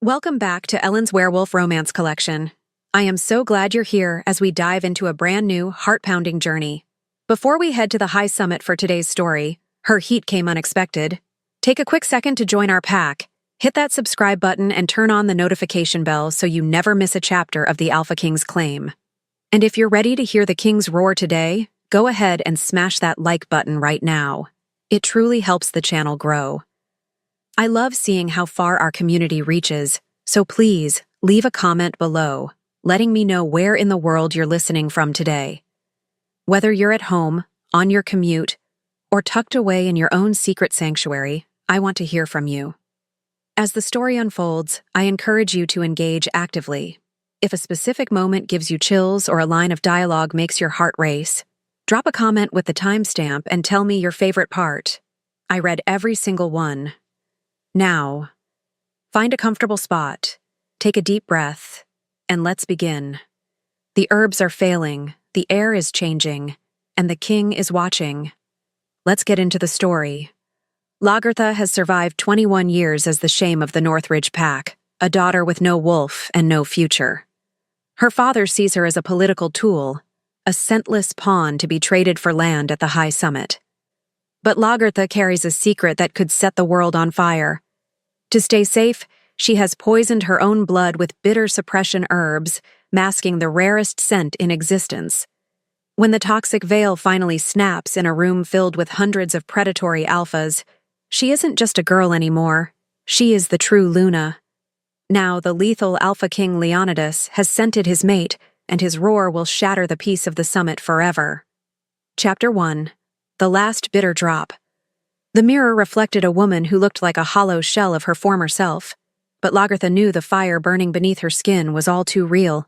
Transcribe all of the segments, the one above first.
Welcome back to Ellen's Werewolf Romance Collection. I am so glad you're here as we dive into a brand new, heart-pounding journey. Before we head to the high summit for today's story, Her Heat Came Unexpected, take a quick second to join our pack, hit that subscribe button and turn on the notification bell so you never miss a chapter of the Alpha King's claim. And if you're ready to hear the King's roar today, go ahead and smash that like button right now. It truly helps the channel grow. I love seeing how far our community reaches, so please leave a comment below, letting me know where in the world you're listening from today. Whether you're at home, on your commute, or tucked away in your own secret sanctuary, I want to hear from you. As the story unfolds, I encourage you to engage actively. If a specific moment gives you chills or a line of dialogue makes your heart race, drop a comment with the timestamp and tell me your favorite part. I read every single one. Now, find a comfortable spot, take a deep breath, and let's begin. The herbs are failing, the air is changing, and the king is watching. Let's get into the story. Lagertha has survived 21 years as the shame of the Northridge Pack, a daughter with no wolf and no future. Her father sees her as a political tool, a scentless pawn to be traded for land at the high summit. But Lagertha carries a secret that could set the world on fire. To stay safe, she has poisoned her own blood with bitter suppression herbs, masking the rarest scent in existence. When the toxic veil finally snaps in a room filled with hundreds of predatory alphas, she isn't just a girl anymore. She is the true Luna. Now the lethal Alpha King Leonidas has scented his mate, and his roar will shatter the peace of the summit forever. Chapter 1. The Last Bitter Drop. The mirror reflected a woman who looked like a hollow shell of her former self, but Lagertha knew the fire burning beneath her skin was all too real.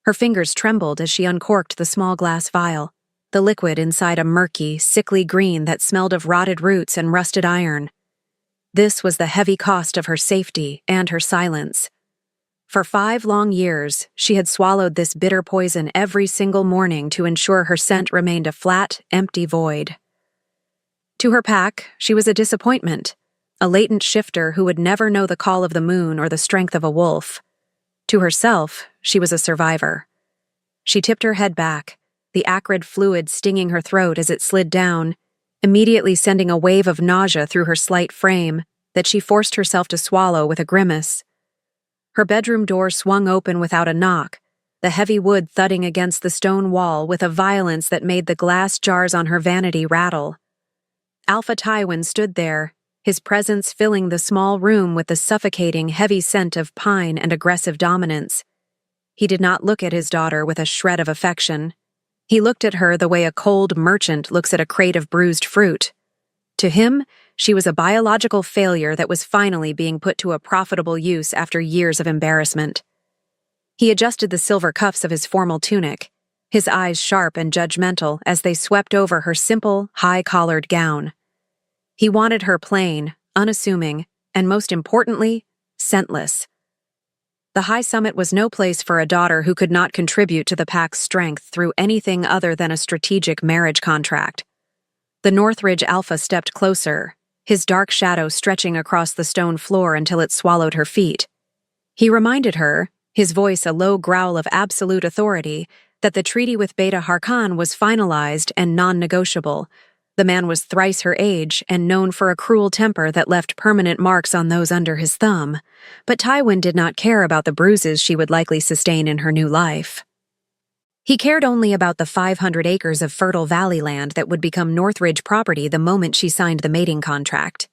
Her fingers trembled as she uncorked the small glass vial, the liquid inside a murky, sickly green that smelled of rotted roots and rusted iron. This was the heavy cost of her safety and her silence. For 5 long years, she had swallowed this bitter poison every single morning to ensure her scent remained a flat, empty void. To her pack, she was a disappointment, a latent shifter who would never know the call of the moon or the strength of a wolf. To herself, she was a survivor. She tipped her head back, the acrid fluid stinging her throat as it slid down, immediately sending a wave of nausea through her slight frame that she forced herself to swallow with a grimace. Her bedroom door swung open without a knock, the heavy wood thudding against the stone wall with a violence that made the glass jars on her vanity rattle. Alpha Tywin stood there, his presence filling the small room with the suffocating, heavy scent of pine and aggressive dominance. He did not look at his daughter with a shred of affection. He looked at her the way a cold merchant looks at a crate of bruised fruit. To him, she was a biological failure that was finally being put to a profitable use after years of embarrassment. He adjusted the silver cuffs of his formal tunic, his eyes sharp and judgmental as they swept over her simple, high-collared gown. He wanted her plain, unassuming, and most importantly, scentless. The high summit was no place for a daughter who could not contribute to the pack's strength through anything other than a strategic marriage contract. The Northridge Alpha stepped closer, his dark shadow stretching across the stone floor until it swallowed her feet. He reminded her, his voice a low growl of absolute authority, that the treaty with Beta Harkan was finalized and non-negotiable. The man was thrice her age and known for a cruel temper that left permanent marks on those under his thumb, but Tywin did not care about the bruises she would likely sustain in her new life. He cared only about the 500 acres of fertile valley land that would become Northridge property the moment she signed the mating contract.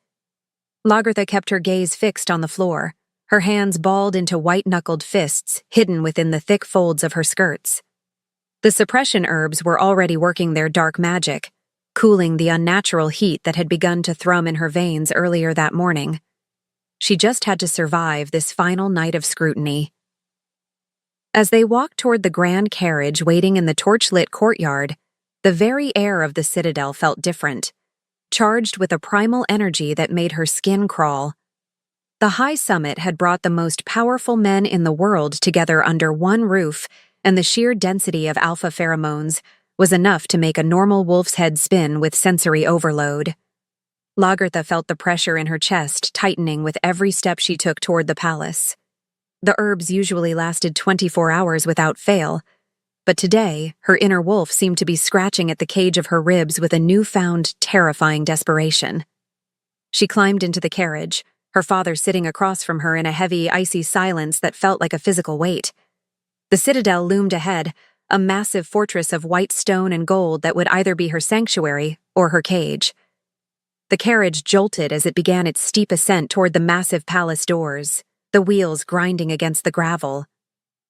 Lagertha kept her gaze fixed on the floor, her hands balled into white-knuckled fists hidden within the thick folds of her skirts. The suppression herbs were already working their dark magic, cooling the unnatural heat that had begun to thrum in her veins earlier that morning. She just had to survive this final night of scrutiny. As they walked toward the grand carriage waiting in the torch-lit courtyard, the very air of the citadel felt different, charged with a primal energy that made her skin crawl. The high summit had brought the most powerful men in the world together under one roof, and the sheer density of alpha pheromones was enough to make a normal wolf's head spin with sensory overload. Lagertha felt the pressure in her chest tightening with every step she took toward the palace, The herbs usually lasted 24 hours without fail, but today, her inner wolf seemed to be scratching at the cage of her ribs with a newfound, terrifying desperation. She climbed into the carriage, her father sitting across from her in a heavy, icy silence that felt like a physical weight. The citadel loomed ahead, a massive fortress of white stone and gold that would either be her sanctuary or her cage. The carriage jolted as it began its steep ascent toward the massive palace doors, the wheels grinding against the gravel.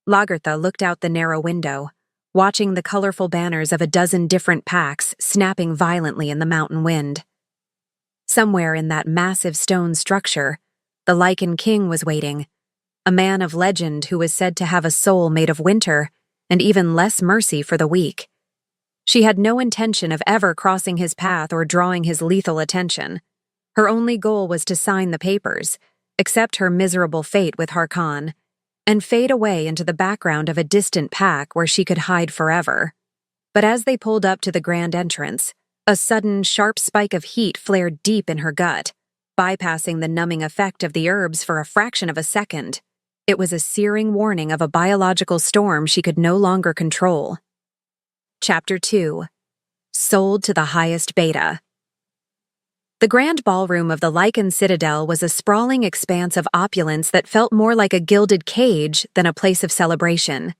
Lagertha looked out the narrow window, watching the colorful banners of a dozen different packs snapping violently in the mountain wind. Somewhere in that massive stone structure, the Lycan King was waiting, a man of legend who was said to have a soul made of winter and even less mercy for the weak. She had no intention of ever crossing his path or drawing his lethal attention. Her only goal was to sign the papers, accept her miserable fate with Harkon, and fade away into the background of a distant pack where she could hide forever. But as they pulled up to the grand entrance, a sudden, sharp spike of heat flared deep in her gut, bypassing the numbing effect of the herbs for a fraction of a second. It was a searing warning of a biological storm she could no longer control. Chapter 2. Sold to the highest beta. The grand ballroom of the Lycan Citadel was a sprawling expanse of opulence that felt more like a gilded cage than a place of celebration.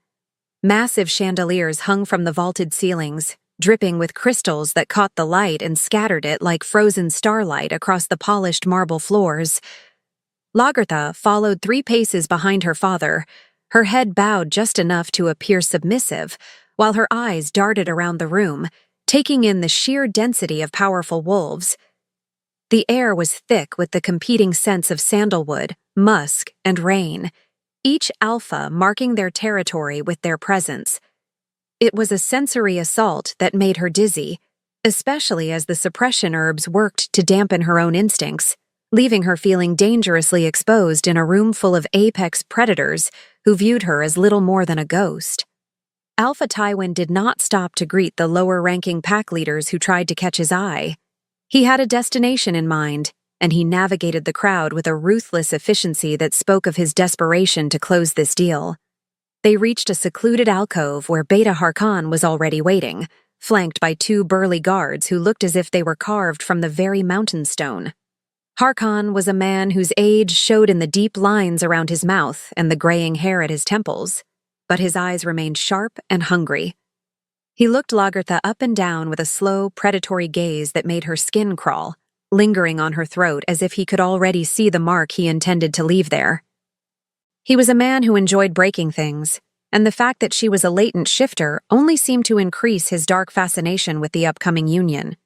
Massive chandeliers hung from the vaulted ceilings, dripping with crystals that caught the light and scattered it like frozen starlight across the polished marble floors. Lagertha followed 3 paces behind her father, her head bowed just enough to appear submissive, while her eyes darted around the room, taking in the sheer density of powerful wolves. The air was thick with the competing scents of sandalwood, musk, and rain, each alpha marking their territory with their presence. It was a sensory assault that made her dizzy, especially as the suppression herbs worked to dampen her own instincts, leaving her feeling dangerously exposed in a room full of apex predators who viewed her as little more than a ghost. Alpha Tywin did not stop to greet the lower-ranking pack leaders who tried to catch his eye. He had a destination in mind, and he navigated the crowd with a ruthless efficiency that spoke of his desperation to close this deal. They reached a secluded alcove where Beta Harkon was already waiting, flanked by 2 burly guards who looked as if they were carved from the very mountain stone. Harkon was a man whose age showed in the deep lines around his mouth and the graying hair at his temples, but his eyes remained sharp and hungry. He looked Lagertha up and down with a slow, predatory gaze that made her skin crawl, lingering on her throat as if he could already see the mark he intended to leave there. He was a man who enjoyed breaking things, and the fact that she was a latent shifter only seemed to increase his dark fascination with the upcoming union.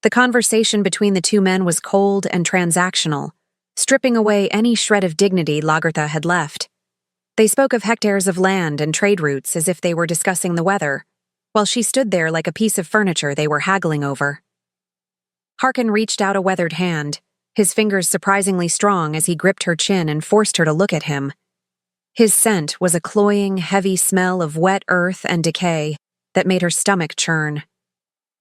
The conversation between the 2 men was cold and transactional, stripping away any shred of dignity Lagertha had left. They spoke of hectares of land and trade routes as if they were discussing the weather, while she stood there like a piece of furniture they were haggling over. Harkon reached out a weathered hand, his fingers surprisingly strong as he gripped her chin and forced her to look at him. His scent was a cloying, heavy smell of wet earth and decay that made her stomach churn.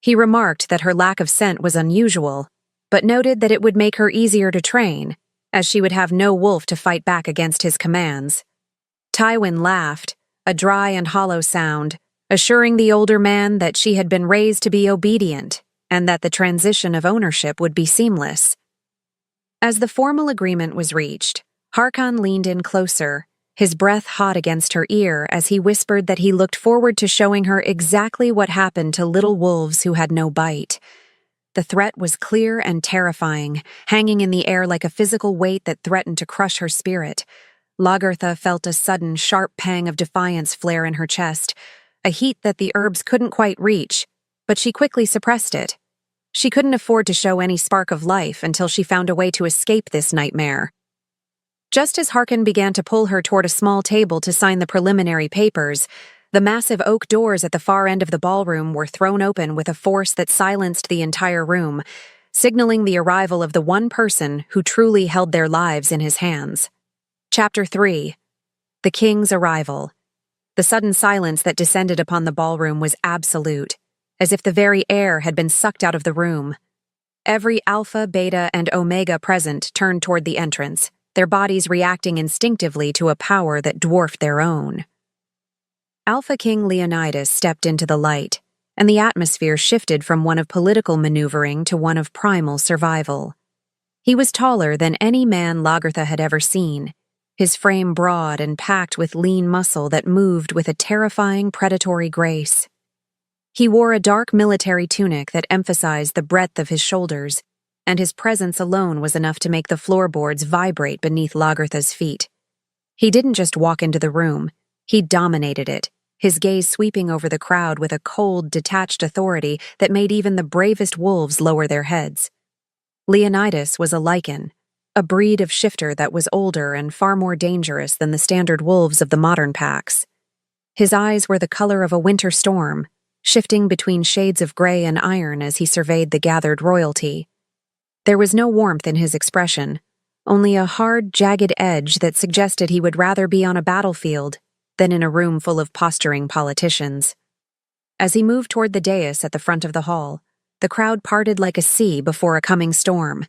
He remarked that her lack of scent was unusual, but noted that it would make her easier to train, as she would have no wolf to fight back against his commands. Tywin laughed, a dry and hollow sound, assuring the older man that she had been raised to be obedient and that the transition of ownership would be seamless. As the formal agreement was reached, Harkon leaned in closer, his breath hot against her ear as he whispered that he looked forward to showing her exactly what happened to little wolves who had no bite. The threat was clear and terrifying, hanging in the air like a physical weight that threatened to crush her spirit. Lagertha felt a sudden, sharp pang of defiance flare in her chest, a heat that the herbs couldn't quite reach, but she quickly suppressed it. She couldn't afford to show any spark of life until she found a way to escape this nightmare. Just as Harkon began to pull her toward a small table to sign the preliminary papers, the massive oak doors at the far end of the ballroom were thrown open with a force that silenced the entire room, signaling the arrival of the one person who truly held their lives in his hands. Chapter 3. The King's Arrival. The sudden silence that descended upon the ballroom was absolute, as if the very air had been sucked out of the room. Every Alpha, Beta, and Omega present turned toward the entrance, their bodies reacting instinctively to a power that dwarfed their own. Alpha King Leonidas stepped into the light, and the atmosphere shifted from one of political maneuvering to one of primal survival. He was taller than any man Lagertha had ever seen, his frame broad and packed with lean muscle that moved with a terrifying predatory grace. He wore a dark military tunic that emphasized the breadth of his shoulders, and his presence alone was enough to make the floorboards vibrate beneath Lagertha's feet. He didn't just walk into the room, he dominated it, his gaze sweeping over the crowd with a cold, detached authority that made even the bravest wolves lower their heads. Leonidas was a lycan, a breed of shifter that was older and far more dangerous than the standard wolves of the modern packs. His eyes were the color of a winter storm, shifting between shades of gray and iron as he surveyed the gathered royalty. There was no warmth in his expression, only a hard, jagged edge that suggested he would rather be on a battlefield than in a room full of posturing politicians. As he moved toward the dais at the front of the hall, the crowd parted like a sea before a coming storm.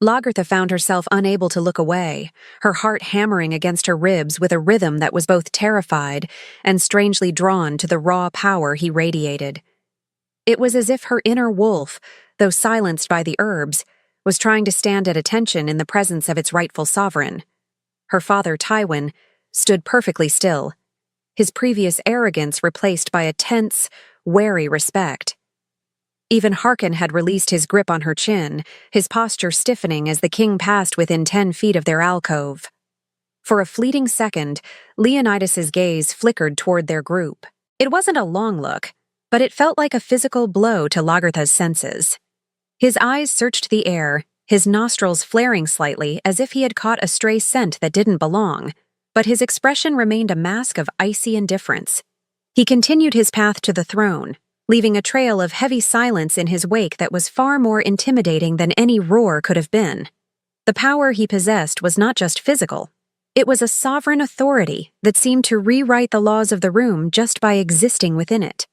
Lagertha found herself unable to look away, her heart hammering against her ribs with a rhythm that was both terrified and strangely drawn to the raw power he radiated. It was as if her inner wolf, though silenced by the herbs, was trying to stand at attention in the presence of its rightful sovereign. Her father, Tywin, stood perfectly still, his previous arrogance replaced by a tense, wary respect. Even Harkon had released his grip on her chin, his posture stiffening as the king passed within 10 feet of their alcove. For a fleeting second, Leonidas's gaze flickered toward their group. It wasn't a long look, but it felt like a physical blow to Lagertha's senses. His eyes searched the air, his nostrils flaring slightly as if he had caught a stray scent that didn't belong, but his expression remained a mask of icy indifference. He continued his path to the throne, leaving a trail of heavy silence in his wake that was far more intimidating than any roar could have been. The power he possessed was not just physical. It was a sovereign authority that seemed to rewrite the laws of the room just by existing within it.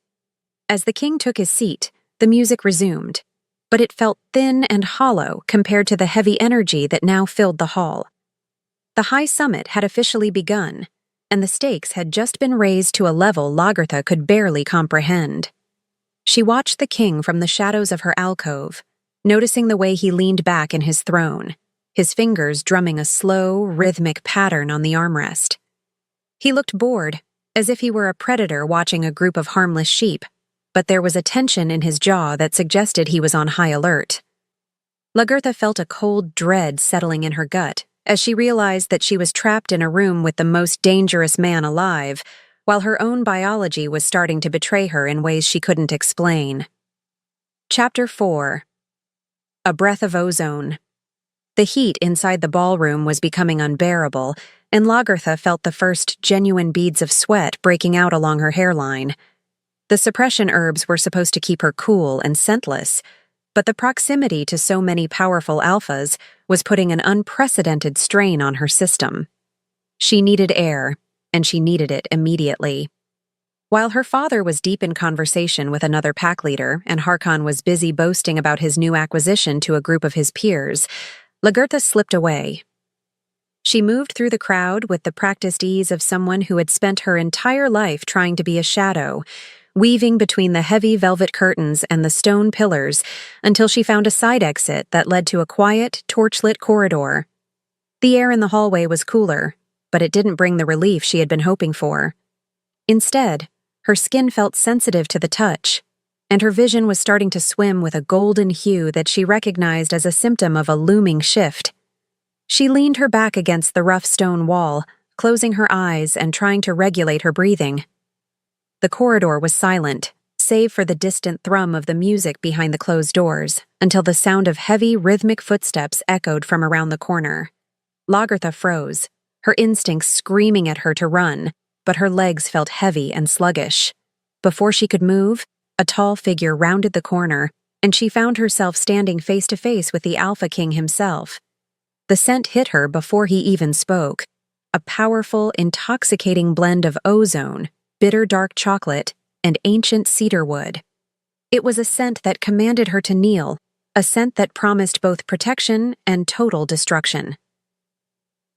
As the king took his seat, the music resumed, but it felt thin and hollow compared to the heavy energy that now filled the hall. The high summit had officially begun, and the stakes had just been raised to a level Lagertha could barely comprehend. She watched the king from the shadows of her alcove, noticing the way he leaned back in his throne, his fingers drumming a slow, rhythmic pattern on the armrest. He looked bored, as if he were a predator watching a group of harmless sheep, but there was a tension in his jaw that suggested he was on high alert. Lagertha felt a cold dread settling in her gut as she realized that she was trapped in a room with the most dangerous man alive, while her own biology was starting to betray her in ways she couldn't explain. Chapter 4. A Breath of Ozone. The heat inside the ballroom was becoming unbearable, and Lagertha felt the first genuine beads of sweat breaking out along her hairline. The suppression herbs were supposed to keep her cool and scentless, but the proximity to so many powerful alphas was putting an unprecedented strain on her system. She needed air, and she needed it immediately. While her father was deep in conversation with another pack leader and Harkon was busy boasting about his new acquisition to a group of his peers, Lagertha slipped away. She moved through the crowd with the practiced ease of someone who had spent her entire life trying to be a shadow, weaving between the heavy velvet curtains and the stone pillars until she found a side exit that led to a quiet, torchlit corridor. The air in the hallway was cooler, but it didn't bring the relief she had been hoping for. Instead, her skin felt sensitive to the touch, and her vision was starting to swim with a golden hue that she recognized as a symptom of a looming shift. She leaned her back against the rough stone wall, closing her eyes and trying to regulate her breathing. The corridor was silent, save for the distant thrum of the music behind the closed doors, until the sound of heavy, rhythmic footsteps echoed from around the corner. Lagertha froze, her instincts screaming at her to run, but her legs felt heavy and sluggish. Before she could move, a tall figure rounded the corner, and she found herself standing face to face with the Alpha King himself. The scent hit her before he even spoke, a powerful, intoxicating blend of ozone, bitter dark chocolate, and ancient cedar wood. It was a scent that commanded her to kneel, a scent that promised both protection and total destruction.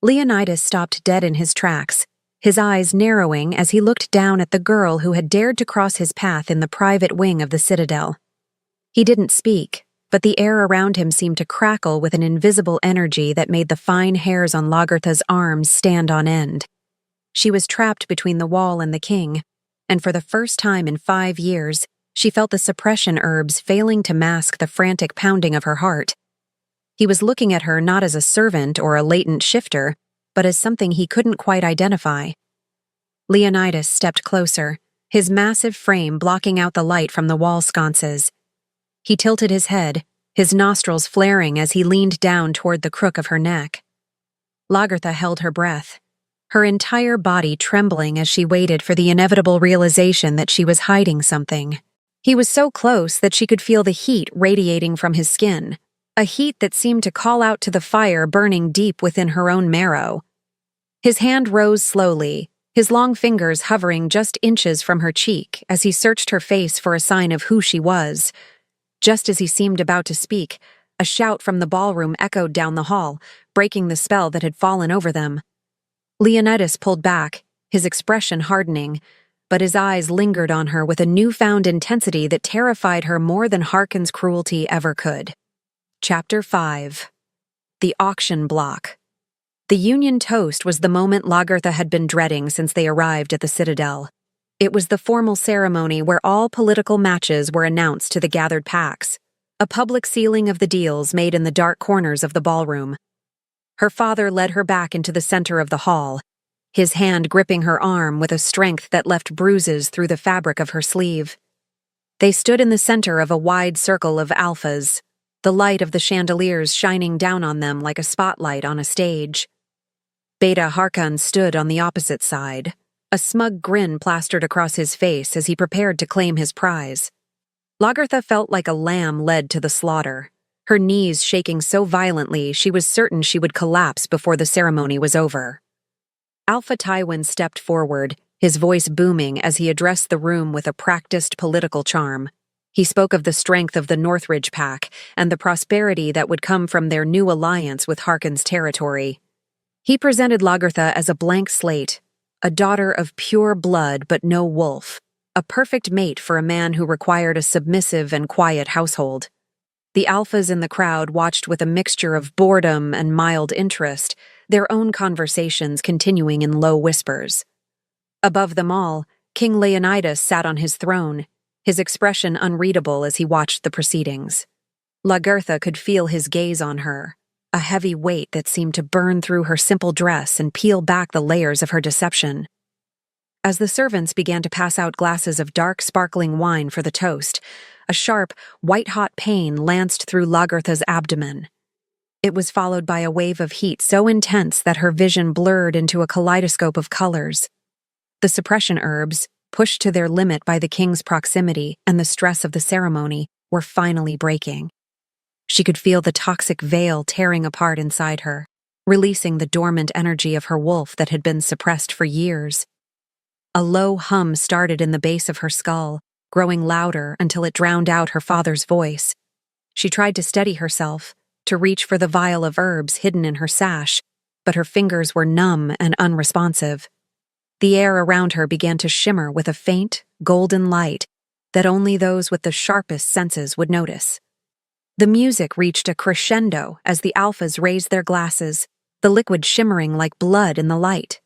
Leonidas stopped dead in his tracks, his eyes narrowing as he looked down at the girl who had dared to cross his path in the private wing of the citadel. He didn't speak, but the air around him seemed to crackle with an invisible energy that made the fine hairs on Lagertha's arms stand on end. She was trapped between the wall and the king, and for the first time in 5 years, she felt the suppression herbs failing to mask the frantic pounding of her heart. He was looking at her not as a servant or a latent shifter, but as something he couldn't quite identify. Leonidas stepped closer, his massive frame blocking out the light from the wall sconces. He tilted his head, his nostrils flaring as he leaned down toward the crook of her neck. Lagertha held her breath, her entire body trembling as she waited for the inevitable realization that she was hiding something. He was so close that she could feel the heat radiating from his skin, a heat that seemed to call out to the fire burning deep within her own marrow. His hand rose slowly, his long fingers hovering just inches from her cheek as he searched her face for a sign of who she was. Just as he seemed about to speak, a shout from the ballroom echoed down the hall, breaking the spell that had fallen over them. Leonidas pulled back, his expression hardening, but his eyes lingered on her with a newfound intensity that terrified her more than Harkon's cruelty ever could. Chapter 5. The Auction Block. The Union toast was the moment Lagertha had been dreading since they arrived at the Citadel. It was the formal ceremony where all political matches were announced to the gathered packs, a public sealing of the deals made in the dark corners of the ballroom. Her father led her back into the center of the hall, his hand gripping her arm with a strength that left bruises through the fabric of her sleeve. They stood in the center of a wide circle of alphas, the light of the chandeliers shining down on them like a spotlight on a stage. Beta Harkon stood on the opposite side, a smug grin plastered across his face as he prepared to claim his prize. Lagertha felt like a lamb led to the slaughter, her knees shaking so violently she was certain she would collapse before the ceremony was over. Alpha Tywin stepped forward, his voice booming as he addressed the room with a practiced political charm. He spoke of the strength of the Northridge Pack and the prosperity that would come from their new alliance with Harkon's territory. He presented Lagertha as a blank slate, a daughter of pure blood but no wolf, a perfect mate for a man who required a submissive and quiet household. The alphas in the crowd watched with a mixture of boredom and mild interest, their own conversations continuing in low whispers. Above them all, King Leonidas sat on his throne, his expression unreadable as he watched the proceedings. Lagertha could feel his gaze on her, a heavy weight that seemed to burn through her simple dress and peel back the layers of her deception. As the servants began to pass out glasses of dark, sparkling wine for the toast, a sharp, white-hot pain lanced through Lagertha's abdomen. It was followed by a wave of heat so intense that her vision blurred into a kaleidoscope of colors. The suppression herbs, pushed to their limit by the king's proximity and the stress of the ceremony, were finally breaking. She could feel the toxic veil tearing apart inside her, releasing the dormant energy of her wolf that had been suppressed for years. A low hum started in the base of her skull, growing louder until it drowned out her father's voice. She tried to steady herself, to reach for the vial of herbs hidden in her sash, but her fingers were numb and unresponsive. The air around her began to shimmer with a faint, golden light that only those with the sharpest senses would notice. The music reached a crescendo as the alphas raised their glasses, the liquid shimmering like blood in the light.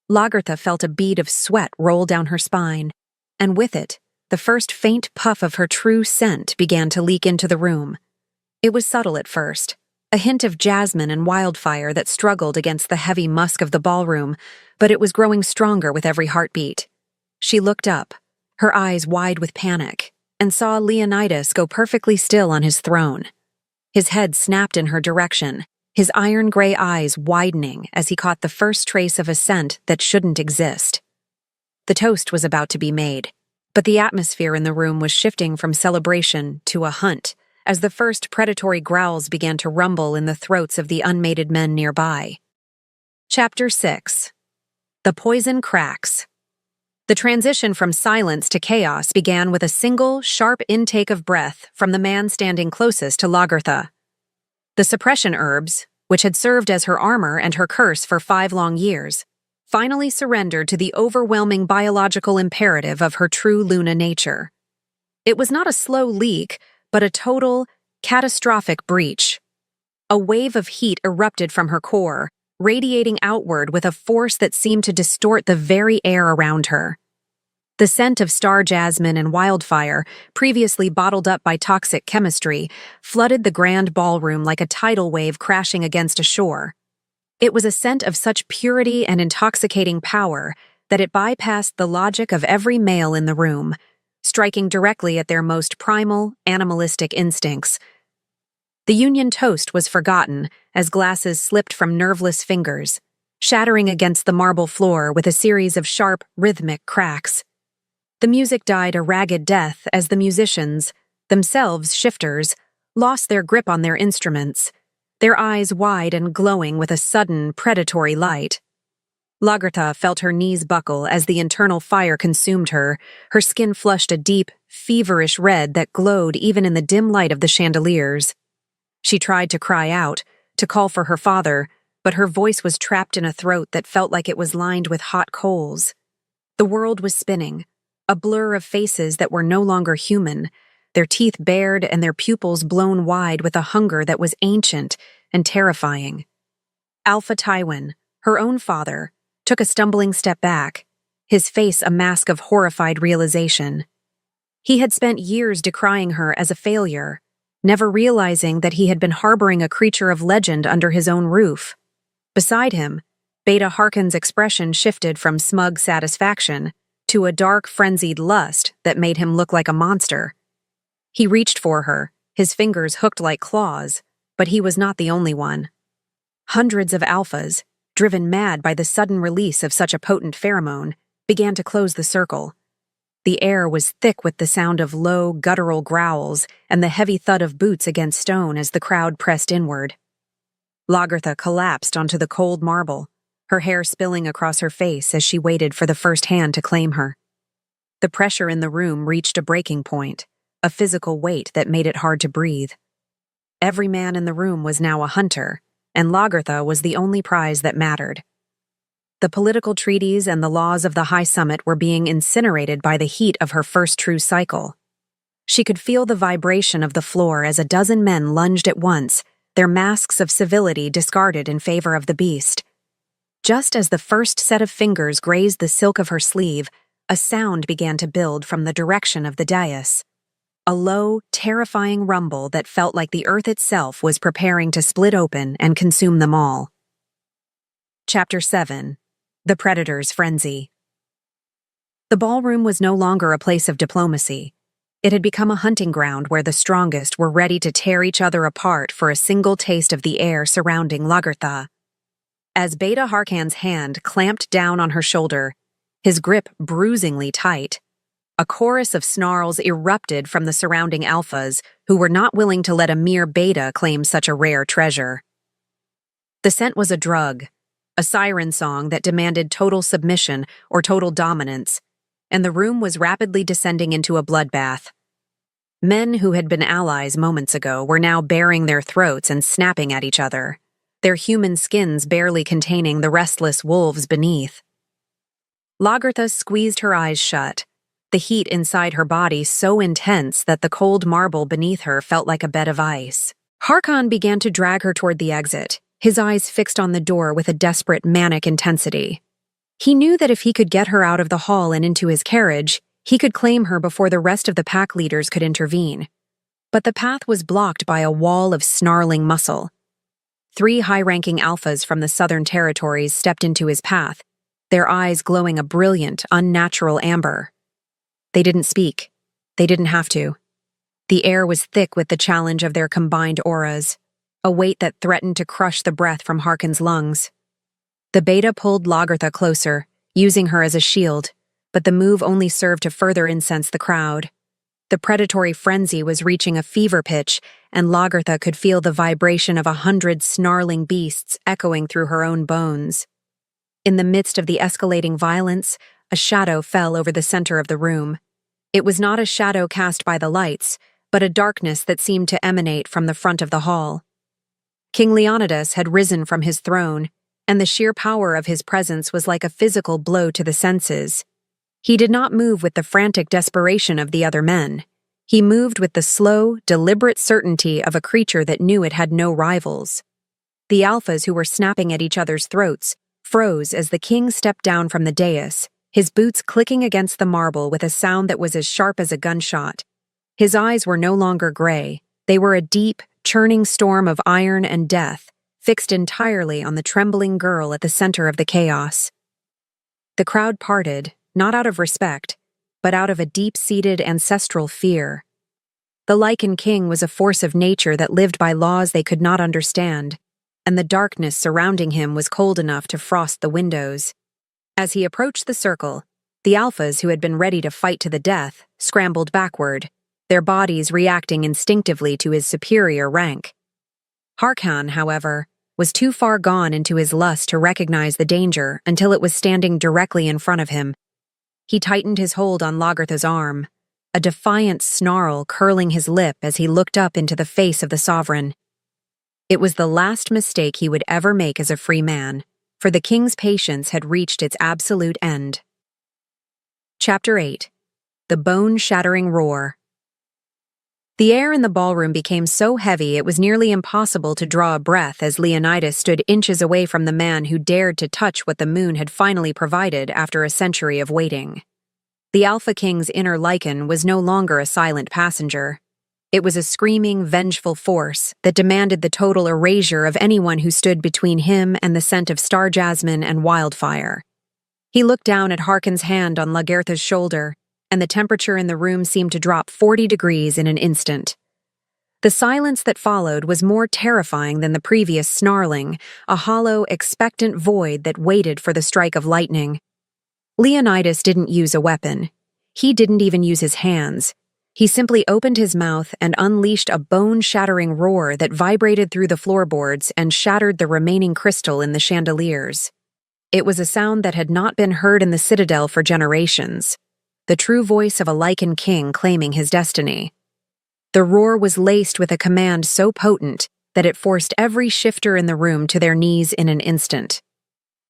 Lagertha felt a bead of sweat roll down her spine, and with it, the first faint puff of her true scent began to leak into the room. It was subtle at first, a hint of jasmine and wildfire that struggled against the heavy musk of the ballroom, but it was growing stronger with every heartbeat. She looked up, her eyes wide with panic, and saw Leonidas go perfectly still on his throne. His head snapped in her direction, his iron-gray eyes widening as he caught the first trace of a scent that shouldn't exist. The toast was about to be made, but the atmosphere in the room was shifting from celebration to a hunt, as the first predatory growls began to rumble in the throats of the unmated men nearby. Chapter 6. The Poison Cracks. The transition from silence to chaos began with a single, sharp intake of breath from the man standing closest to Lagertha. The suppression herbs, which had served as her armor and her curse for 5 long years, finally surrendered to the overwhelming biological imperative of her true Luna nature. It was not a slow leak, but a total, catastrophic breach. A wave of heat erupted from her core, radiating outward with a force that seemed to distort the very air around her. The scent of star jasmine and wildfire, previously bottled up by toxic chemistry, flooded the grand ballroom like a tidal wave crashing against a shore. It was a scent of such purity and intoxicating power that it bypassed the logic of every male in the room, striking directly at their most primal, animalistic instincts. The Union toast was forgotten as glasses slipped from nerveless fingers, shattering against the marble floor with a series of sharp, rhythmic cracks. The music died a ragged death as the musicians, themselves shifters, lost their grip on their instruments, their eyes wide and glowing with a sudden, predatory light. Lagertha felt her knees buckle as the internal fire consumed her, her skin flushed a deep, feverish red that glowed even in the dim light of the chandeliers. She tried to cry out, to call for her father, but her voice was trapped in a throat that felt like it was lined with hot coals. The world was spinning, a blur of faces that were no longer human, their teeth bared and their pupils blown wide with a hunger that was ancient and terrifying. Alpha Tywin, her own father, took a stumbling step back, his face a mask of horrified realization. He had spent years decrying her as a failure, never realizing that he had been harboring a creature of legend under his own roof. Beside him, Beta Harkon's expression shifted from smug satisfaction to a dark, frenzied lust that made him look like a monster. He reached for her, his fingers hooked like claws, but he was not the only one. Hundreds of alphas, driven mad by the sudden release of such a potent pheromone, began to close the circle. The air was thick with the sound of low, guttural growls and the heavy thud of boots against stone as the crowd pressed inward. Lagertha collapsed onto the cold marble, her hair spilling across her face as she waited for the first hand to claim her. The pressure in the room reached a breaking point, a physical weight that made it hard to breathe. Every man in the room was now a hunter, and Lagertha was the only prize that mattered. The political treaties and the laws of the High Summit were being incinerated by the heat of her first true cycle. She could feel the vibration of the floor as a dozen men lunged at once, their masks of civility discarded in favor of the beast. Just as the first set of fingers grazed the silk of her sleeve, a sound began to build from the direction of the dais. A low, terrifying rumble that felt like the earth itself was preparing to split open and consume them all. Chapter 7. The Predator's Frenzy. The ballroom was no longer a place of diplomacy. It had become a hunting ground where the strongest were ready to tear each other apart for a single taste of the air surrounding Lagertha. As Beta Harkon's hand clamped down on her shoulder, his grip bruisingly tight, a chorus of snarls erupted from the surrounding alphas who were not willing to let a mere beta claim such a rare treasure. The scent was a drug, a siren song that demanded total submission or total dominance, and the room was rapidly descending into a bloodbath. Men who had been allies moments ago were now baring their throats and snapping at each other, their human skins barely containing the restless wolves beneath. Lagertha squeezed her eyes shut, the heat inside her body so intense that the cold marble beneath her felt like a bed of ice. Harkon began to drag her toward the exit, his eyes fixed on the door with a desperate, manic intensity. He knew that if he could get her out of the hall and into his carriage, he could claim her before the rest of the pack leaders could intervene. But the path was blocked by a wall of snarling muscle. 3 high-ranking alphas from the southern territories stepped into his path, their eyes glowing a brilliant, unnatural amber. They didn't speak. They didn't have to. The air was thick with the challenge of their combined auras, a weight that threatened to crush the breath from Harkon's lungs. The beta pulled Lagertha closer, using her as a shield, but the move only served to further incense the crowd. The predatory frenzy was reaching a fever pitch, and Lagertha could feel the vibration of 100 snarling beasts echoing through her own bones. In the midst of the escalating violence, a shadow fell over the center of the room. It was not a shadow cast by the lights, but a darkness that seemed to emanate from the front of the hall. King Leonidas had risen from his throne, and the sheer power of his presence was like a physical blow to the senses. He did not move with the frantic desperation of the other men. He moved with the slow, deliberate certainty of a creature that knew it had no rivals. The alphas who were snapping at each other's throats froze as the king stepped down from the dais, his boots clicking against the marble with a sound that was as sharp as a gunshot. His eyes were no longer gray. They were a deep, churning storm of iron and death, fixed entirely on the trembling girl at the center of the chaos. The crowd parted, not out of respect, but out of a deep-seated ancestral fear. The Lycan King was a force of nature that lived by laws they could not understand, and the darkness surrounding him was cold enough to frost the windows. As he approached the circle, the alphas who had been ready to fight to the death scrambled backward, their bodies reacting instinctively to his superior rank. Harkan, however, was too far gone into his lust to recognize the danger until it was standing directly in front of him. He tightened his hold on Lagertha's arm, a defiant snarl curling his lip as he looked up into the face of the sovereign. It was the last mistake he would ever make as a free man, for the king's patience had reached its absolute end. Chapter 8. The Bone-Shattering Roar. The air in the ballroom became so heavy it was nearly impossible to draw a breath as Leonidas stood inches away from the man who dared to touch what the moon had finally provided after a century of waiting. The Alpha King's inner Lycan was no longer a silent passenger. It was a screaming, vengeful force that demanded the total erasure of anyone who stood between him and the scent of star jasmine and wildfire. He looked down at Harkon's hand on Lagertha's shoulder, and the temperature in the room seemed to drop 40 degrees in an instant. The silence that followed was more terrifying than the previous snarling, a hollow, expectant void that waited for the strike of lightning. Leonidas didn't use a weapon. He didn't even use his hands. He simply opened his mouth and unleashed a bone-shattering roar that vibrated through the floorboards and shattered the remaining crystal in the chandeliers. It was a sound that had not been heard in the Citadel for generations. The true voice of a Lycan king claiming his destiny. The roar was laced with a command so potent that it forced every shifter in the room to their knees in an instant.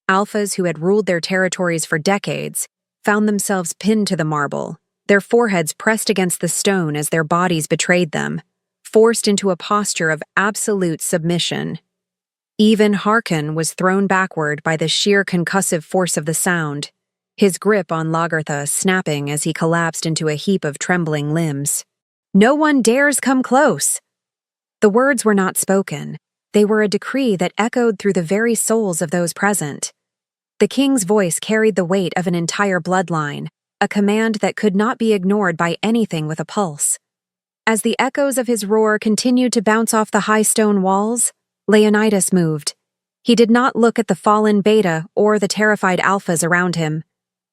Alphas who had ruled their territories for decades found themselves pinned to the marble, their foreheads pressed against the stone as their bodies betrayed them, forced into a posture of absolute submission. Even Harkon was thrown backward by the sheer concussive force of the sound, his grip on Lagertha snapping as he collapsed into a heap of trembling limbs. "No one dares come close!" The words were not spoken. They were a decree that echoed through the very souls of those present. The king's voice carried the weight of an entire bloodline, a command that could not be ignored by anything with a pulse. As the echoes of his roar continued to bounce off the high stone walls, Leonidas moved. He did not look at the fallen Beta or the terrified Alphas around him.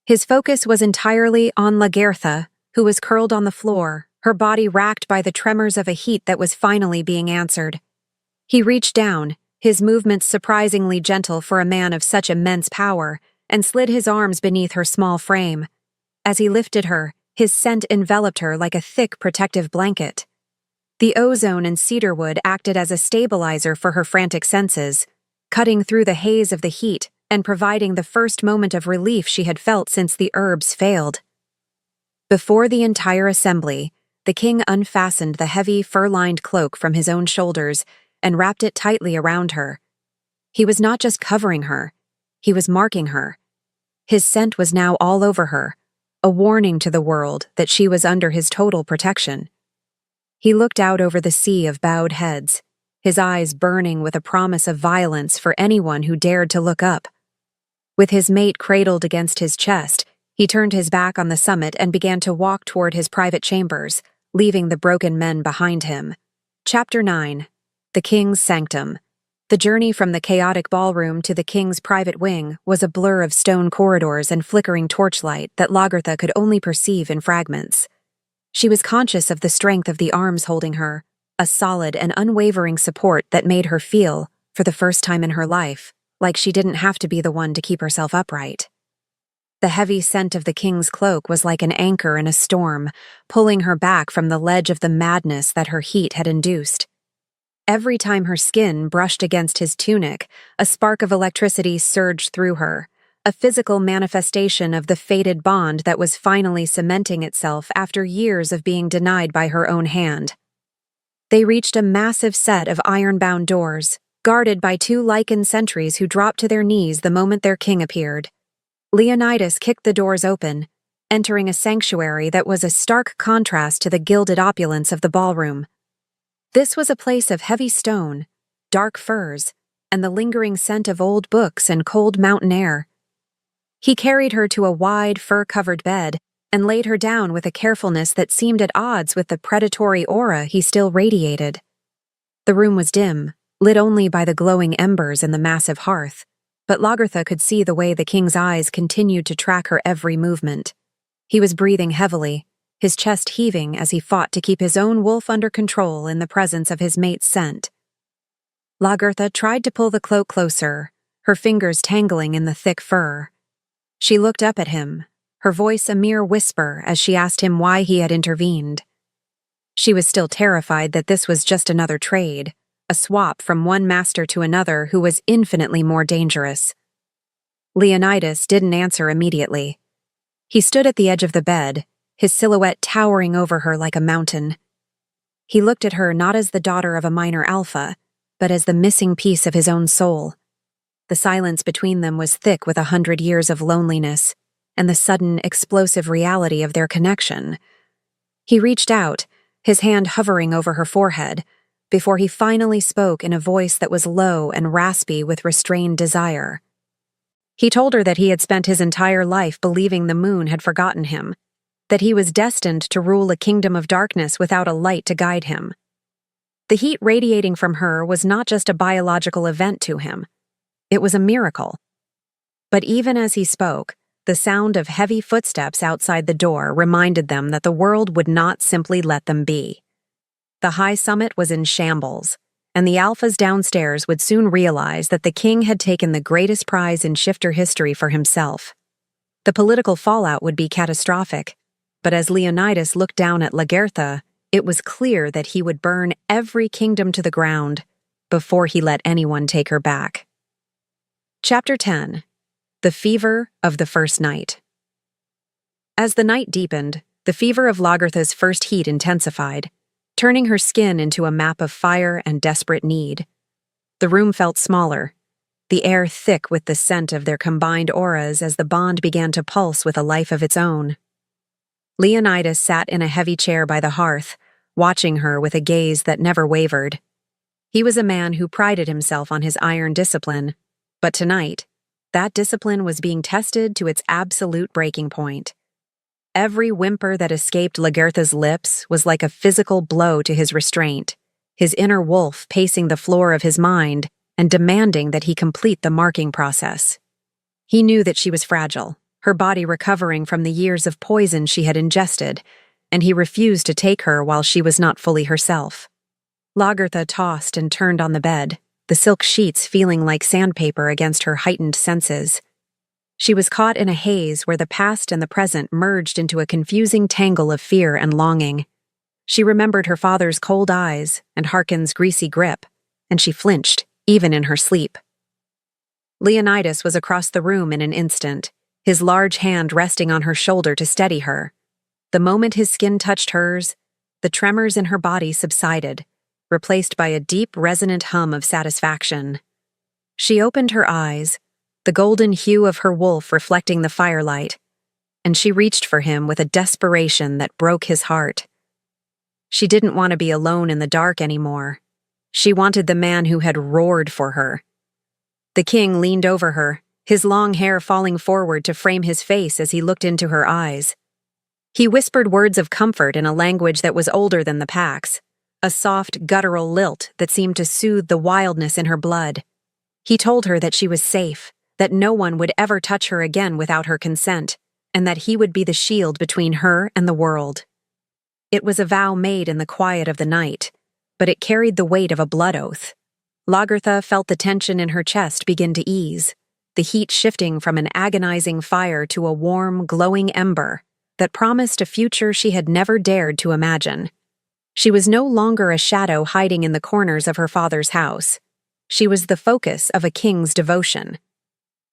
His focus was entirely on Lagertha, who was curled on the floor, her body racked by the tremors of a heat that was finally being answered. He reached down, his movements surprisingly gentle for a man of such immense power, and slid his arms beneath her small frame. As he lifted her, his scent enveloped her like a thick protective blanket. The ozone and cedarwood acted as a stabilizer for her frantic senses, cutting through the haze of the heat and providing the first moment of relief she had felt since the herbs failed. Before the entire assembly, the king unfastened the heavy, fur-lined cloak from his own shoulders and wrapped it tightly around her. He was not just covering her, he was marking her. His scent was now all over her, a warning to the world that she was under his total protection. He looked out over the sea of bowed heads, his eyes burning with a promise of violence for anyone who dared to look up. With his mate cradled against his chest, he turned his back on the summit and began to walk toward his private chambers, leaving the broken men behind him. Chapter 9. The King's Sanctum. The journey from the chaotic ballroom to the king's private wing was a blur of stone corridors and flickering torchlight that Lagertha could only perceive in fragments. She was conscious of the strength of the arms holding her, a solid and unwavering support that made her feel, for the first time in her life, like she didn't have to be the one to keep herself upright. The heavy scent of the king's cloak was like an anchor in a storm, pulling her back from the ledge of the madness that her heat had induced. Every time her skin brushed against his tunic, a spark of electricity surged through her, a physical manifestation of the fated bond that was finally cementing itself after years of being denied by her own hand. They reached a massive set of iron-bound doors, guarded by two Lycan sentries who dropped to their knees the moment their king appeared. Leonidas kicked the doors open, entering a sanctuary that was a stark contrast to the gilded opulence of the ballroom. This was a place of heavy stone, dark furs, and the lingering scent of old books and cold mountain air. He carried her to a wide, fur-covered bed and laid her down with a carefulness that seemed at odds with the predatory aura he still radiated. The room was dim, lit only by the glowing embers in the massive hearth, but Lagertha could see the way the king's eyes continued to track her every movement. He was breathing heavily, his chest heaving as he fought to keep his own wolf under control in the presence of his mate's scent. Lagertha tried to pull the cloak closer, her fingers tangling in the thick fur. She looked up at him, her voice a mere whisper as she asked him why he had intervened. She was still terrified that this was just another trade, a swap from one master to another who was infinitely more dangerous. Leonidas didn't answer immediately. He stood at the edge of the bed, his silhouette towering over her like a mountain. He looked at her not as the daughter of a minor alpha, but as the missing piece of his own soul. The silence between them was thick with 100 years of loneliness, and the sudden, explosive reality of their connection. He reached out, his hand hovering over her forehead, before he finally spoke in a voice that was low and raspy with restrained desire. He told her that he had spent his entire life believing the moon had forgotten him, that he was destined to rule a kingdom of darkness without a light to guide him. The heat radiating from her was not just a biological event to him. It was a miracle. But even as he spoke, the sound of heavy footsteps outside the door reminded them that the world would not simply let them be. The high summit was in shambles, and the alphas downstairs would soon realize that the king had taken the greatest prize in shifter history for himself. The political fallout would be catastrophic, but as Leonidas looked down at Lagertha, it was clear that he would burn every kingdom to the ground before he let anyone take her back. Chapter 10. The Fever of the First Night. As the night deepened, the fever of Lagertha's first heat intensified, turning her skin into a map of fire and desperate need. The room felt smaller, the air thick with the scent of their combined auras as the bond began to pulse with a life of its own. Leonidas sat in a heavy chair by the hearth, watching her with a gaze that never wavered. He was a man who prided himself on his iron discipline, but tonight, that discipline was being tested to its absolute breaking point. Every whimper that escaped Lagertha's lips was like a physical blow to his restraint, his inner wolf pacing the floor of his mind and demanding that he complete the marking process. He knew that she was fragile, her body recovering from the years of poison she had ingested, and he refused to take her while she was not fully herself. Lagertha tossed and turned on the bed, the silk sheets feeling like sandpaper against her heightened senses. She was caught in a haze where the past and the present merged into a confusing tangle of fear and longing. She remembered her father's cold eyes and Harkin's greasy grip, and she flinched, even in her sleep. Leonidas was across the room in an instant, his large hand resting on her shoulder to steady her. The moment his skin touched hers, the tremors in her body subsided, replaced by a deep, resonant hum of satisfaction. She opened her eyes, the golden hue of her wolf reflecting the firelight, and she reached for him with a desperation that broke his heart. She didn't want to be alone in the dark anymore. She wanted the man who had roared for her. The king leaned over her, his long hair falling forward to frame his face as he looked into her eyes. He whispered words of comfort in a language that was older than the Pax, a soft, guttural lilt that seemed to soothe the wildness in her blood. He told her that she was safe, that no one would ever touch her again without her consent, and that he would be the shield between her and the world. It was a vow made in the quiet of the night, but it carried the weight of a blood oath. Lagertha felt the tension in her chest begin to ease, the heat shifting from an agonizing fire to a warm, glowing ember that promised a future she had never dared to imagine. She was no longer a shadow hiding in the corners of her father's house. She was the focus of a king's devotion.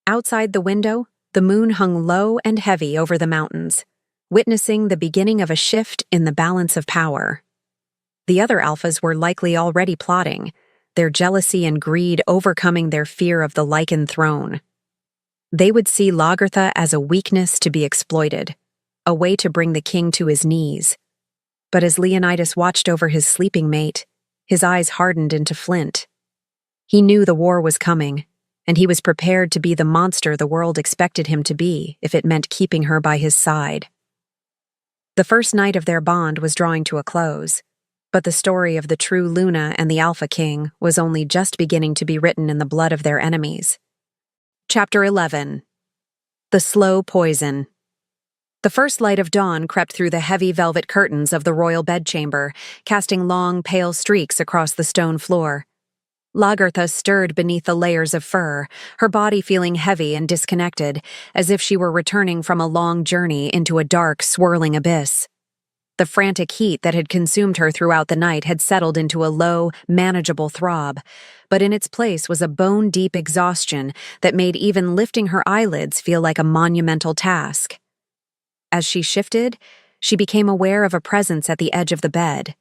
Outside the window, the moon hung low and heavy over the mountains, witnessing the beginning of a shift in the balance of power. The other alphas were likely already plotting, their jealousy and greed overcoming their fear of the Lycan throne. They would see Lagertha as a weakness to be exploited, a way to bring the king to his knees. But as Leonidas watched over his sleeping mate, his eyes hardened into flint. He knew the war was coming, and he was prepared to be the monster the world expected him to be if it meant keeping her by his side. The first night of their bond was drawing to a close, but the story of the true Luna and the Alpha King was only just beginning to be written in the blood of their enemies. Chapter 11. The Slow Poison. The first light of dawn crept through the heavy velvet curtains of the royal bedchamber, casting long, pale streaks across the stone floor. Lagertha stirred beneath the layers of fur, her body feeling heavy and disconnected, as if she were returning from a long journey into a dark, swirling abyss. The frantic heat that had consumed her throughout the night had settled into a low, manageable throb, but in its place was a bone-deep exhaustion that made even lifting her eyelids feel like a monumental task. As she shifted, she became aware of a presence at the edge of the bed.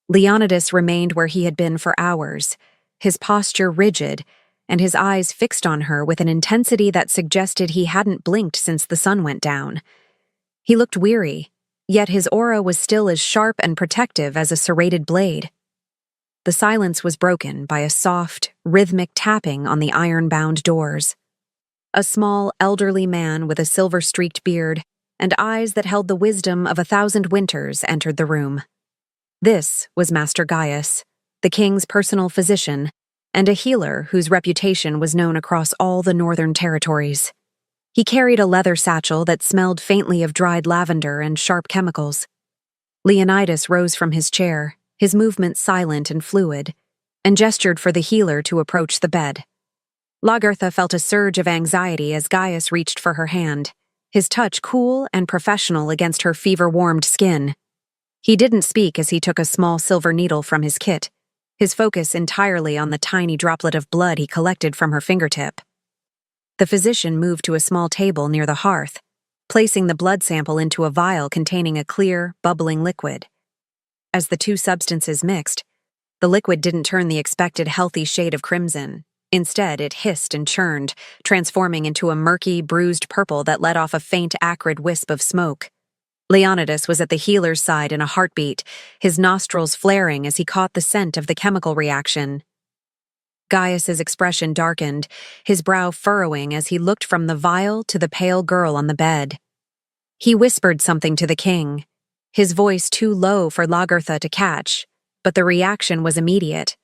Leonidas remained where he had been for hours, his posture rigid, and his eyes fixed on her with an intensity that suggested he hadn't blinked since the sun went down. He looked weary, yet his aura was still as sharp and protective as a serrated blade. The silence was broken by a soft, rhythmic tapping on the iron-bound doors. A small, elderly man with a silver-streaked beard and eyes that held the wisdom of 1,000 winters entered the room. This was Master Gaius, the king's personal physician, and a healer whose reputation was known across all the northern territories. He carried a leather satchel that smelled faintly of dried lavender and sharp chemicals. Leonidas rose from his chair, his movements silent and fluid, and gestured for the healer to approach the bed. Lagertha felt a surge of anxiety as Gaius reached for her hand, his touch cool and professional against her fever-warmed skin. He didn't speak as he took a small silver needle from his kit, his focus entirely on the tiny droplet of blood he collected from her fingertip. The physician moved to a small table near the hearth, placing the blood sample into a vial containing a clear, bubbling liquid. As the two substances mixed, the liquid didn't turn the expected healthy shade of crimson. Instead, it hissed and churned, transforming into a murky, bruised purple that let off a faint, acrid wisp of smoke. Leonidas was at the healer's side in a heartbeat, his nostrils flaring as he caught the scent of the chemical reaction. Gaius's expression darkened, his brow furrowing as he looked from the vial to the pale girl on the bed. He whispered something to the king, his voice too low for Lagertha to catch, but the reaction was immediate.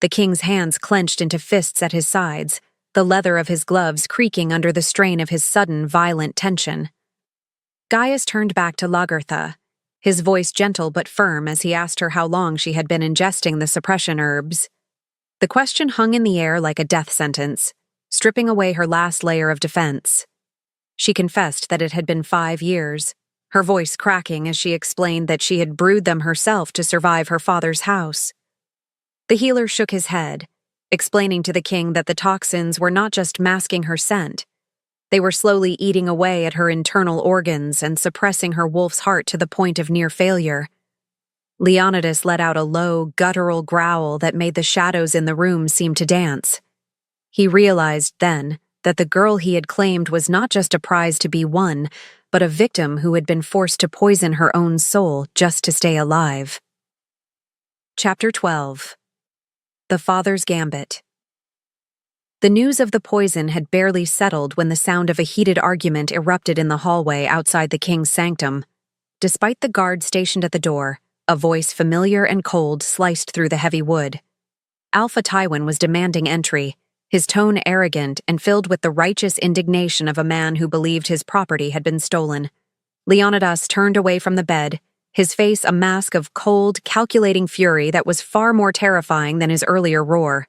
The king's hands clenched into fists at his sides, the leather of his gloves creaking under the strain of his sudden, violent tension. Gaius turned back to Lagertha, his voice gentle but firm as he asked her how long she had been ingesting the suppression herbs. The question hung in the air like a death sentence, stripping away her last layer of defense. She confessed that it had been 5 years, her voice cracking as she explained that she had brewed them herself to survive her father's house. The healer shook his head, explaining to the king that the toxins were not just masking her scent. They were slowly eating away at her internal organs and suppressing her wolf's heart to the point of near failure. Leonidas let out a low, guttural growl that made the shadows in the room seem to dance. He realized then that the girl he had claimed was not just a prize to be won, but a victim who had been forced to poison her own soul just to stay alive. Chapter 12. The Father's Gambit. The news of the poison had barely settled when the sound of a heated argument erupted in the hallway outside the king's sanctum. Despite the guard stationed at the door, a voice familiar and cold sliced through the heavy wood. Alpha Tywin was demanding entry, his tone arrogant and filled with the righteous indignation of a man who believed his property had been stolen. Leonidas turned away from the bed, his face a mask of cold, calculating fury that was far more terrifying than his earlier roar.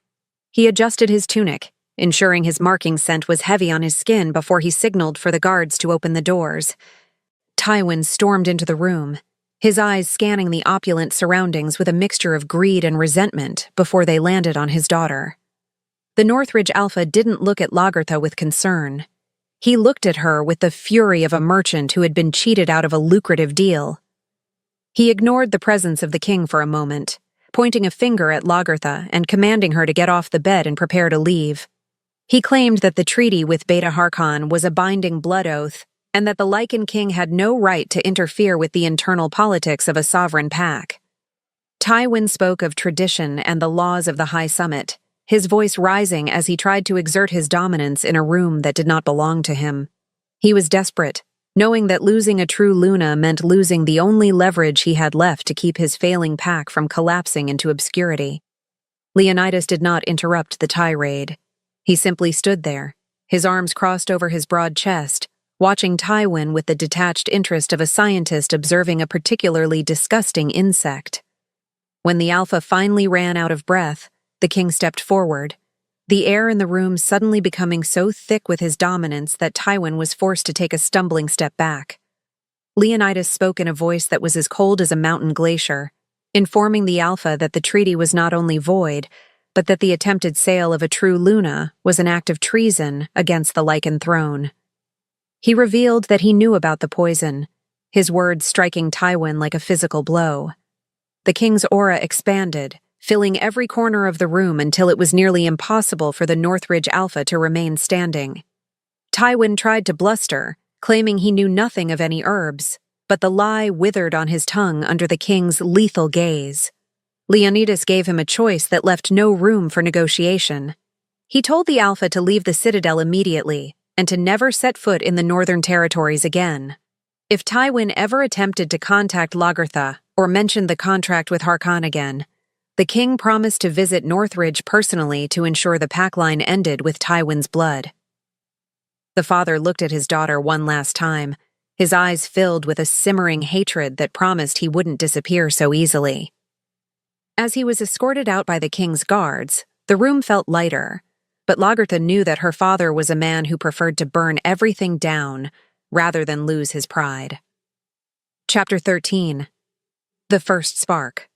He adjusted his tunic, ensuring his marking scent was heavy on his skin before he signaled for the guards to open the doors. Tywin stormed into the room, his eyes scanning the opulent surroundings with a mixture of greed and resentment before they landed on his daughter. The Northridge Alpha didn't look at Lagertha with concern. He looked at her with the fury of a merchant who had been cheated out of a lucrative deal. He ignored the presence of the king for a moment, pointing a finger at Lagertha and commanding her to get off the bed and prepare to leave. He claimed that the treaty with Beta Harkon was a binding blood oath, and that the Lycan King had no right to interfere with the internal politics of a sovereign pack. Tywin spoke of tradition and the laws of the High Summit, his voice rising as he tried to exert his dominance in a room that did not belong to him. He was desperate, knowing that losing a true Luna meant losing the only leverage he had left to keep his failing pack from collapsing into obscurity. Leonidas did not interrupt the tirade. He simply stood there, his arms crossed over his broad chest, watching Tywin with the detached interest of a scientist observing a particularly disgusting insect. When the Alpha finally ran out of breath, the king stepped forward, the air in the room suddenly becoming so thick with his dominance that Tywin was forced to take a stumbling step back. Leonidas spoke in a voice that was as cold as a mountain glacier, informing the Alpha that the treaty was not only void, but that the attempted sale of a true Luna was an act of treason against the Lycan throne. He revealed that he knew about the poison, his words striking Tywin like a physical blow. The king's aura expanded, filling every corner of the room until it was nearly impossible for the Northridge Alpha to remain standing. Tywin tried to bluster, claiming he knew nothing of any herbs, but the lie withered on his tongue under the king's lethal gaze. Leonidas gave him a choice that left no room for negotiation. He told the Alpha to leave the Citadel immediately, and to never set foot in the Northern Territories again. If Tywin ever attempted to contact Lagertha or mentioned the contract with Harkon again, the king promised to visit Northridge personally to ensure the pack line ended with Tywin's blood. The father looked at his daughter one last time, his eyes filled with a simmering hatred that promised he wouldn't disappear so easily. As he was escorted out by the king's guards, the room felt lighter, but Lagertha knew that her father was a man who preferred to burn everything down rather than lose his pride. Chapter 13. The First Spark.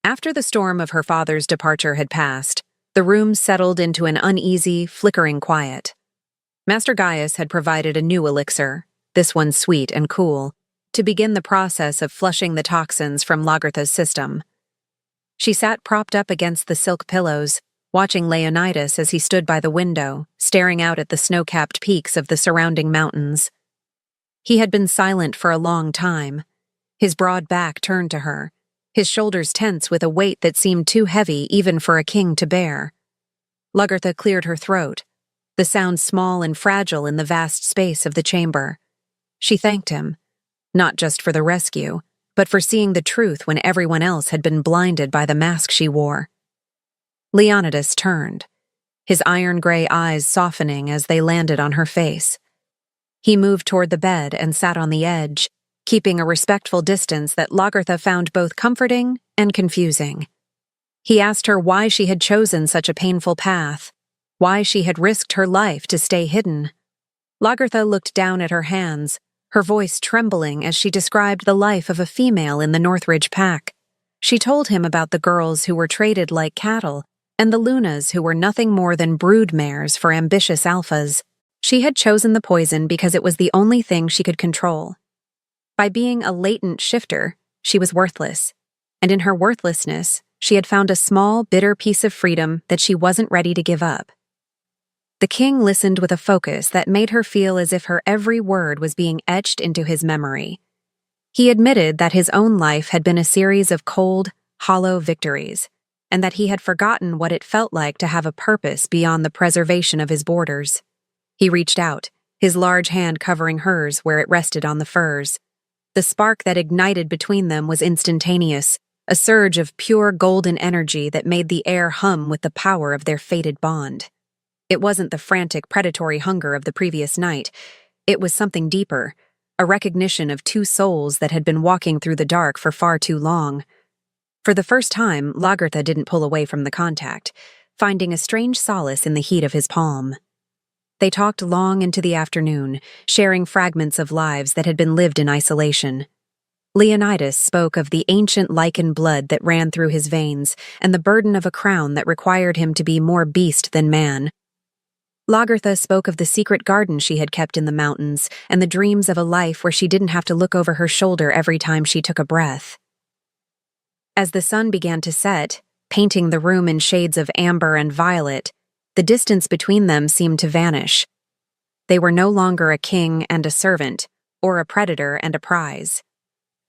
After the storm of her father's departure had passed, the room settled into an uneasy, flickering quiet. Master Gaius had provided a new elixir, this one sweet and cool, to begin the process of flushing the toxins from Lagertha's system. She sat propped up against the silk pillows, watching Leonidas as he stood by the window, staring out at the snow-capped peaks of the surrounding mountains. He had been silent for a long time, his broad back turned to her, his shoulders tense with a weight that seemed too heavy even for a king to bear. Lagertha cleared her throat, the sound small and fragile in the vast space of the chamber. She thanked him, not just for the rescue, but for seeing the truth when everyone else had been blinded by the mask she wore. Leonidas turned, his iron-gray eyes softening as they landed on her face. He moved toward the bed and sat on the edge, keeping a respectful distance that Lagertha found both comforting and confusing. He asked her why she had chosen such a painful path, why she had risked her life to stay hidden. Lagertha looked down at her hands, her voice trembling as she described the life of a female in the Northridge pack. She told him about the girls who were traded like cattle, and the Lunas who were nothing more than brood mares for ambitious alphas. She had chosen the poison because it was the only thing she could control. By being a latent shifter, she was worthless, and in her worthlessness, she had found a small, bitter piece of freedom that she wasn't ready to give up. The king listened with a focus that made her feel as if her every word was being etched into his memory. He admitted that his own life had been a series of cold, hollow victories, and that he had forgotten what it felt like to have a purpose beyond the preservation of his borders. He reached out, his large hand covering hers where it rested on the furs. The spark that ignited between them was instantaneous, a surge of pure golden energy that made the air hum with the power of their fated bond. It wasn't the frantic predatory hunger of the previous night. It was something deeper, a recognition of two souls that had been walking through the dark for far too long. For the first time, Lagertha didn't pull away from the contact, finding a strange solace in the heat of his palm. They talked long into the afternoon, sharing fragments of lives that had been lived in isolation. Leonidas spoke of the ancient lichen blood that ran through his veins and the burden of a crown that required him to be more beast than man. Lagertha spoke of the secret garden she had kept in the mountains and the dreams of a life where she didn't have to look over her shoulder every time she took a breath. As the sun began to set, painting the room in shades of amber and violet, the distance between them seemed to vanish. They were no longer a king and a servant, or a predator and a prize.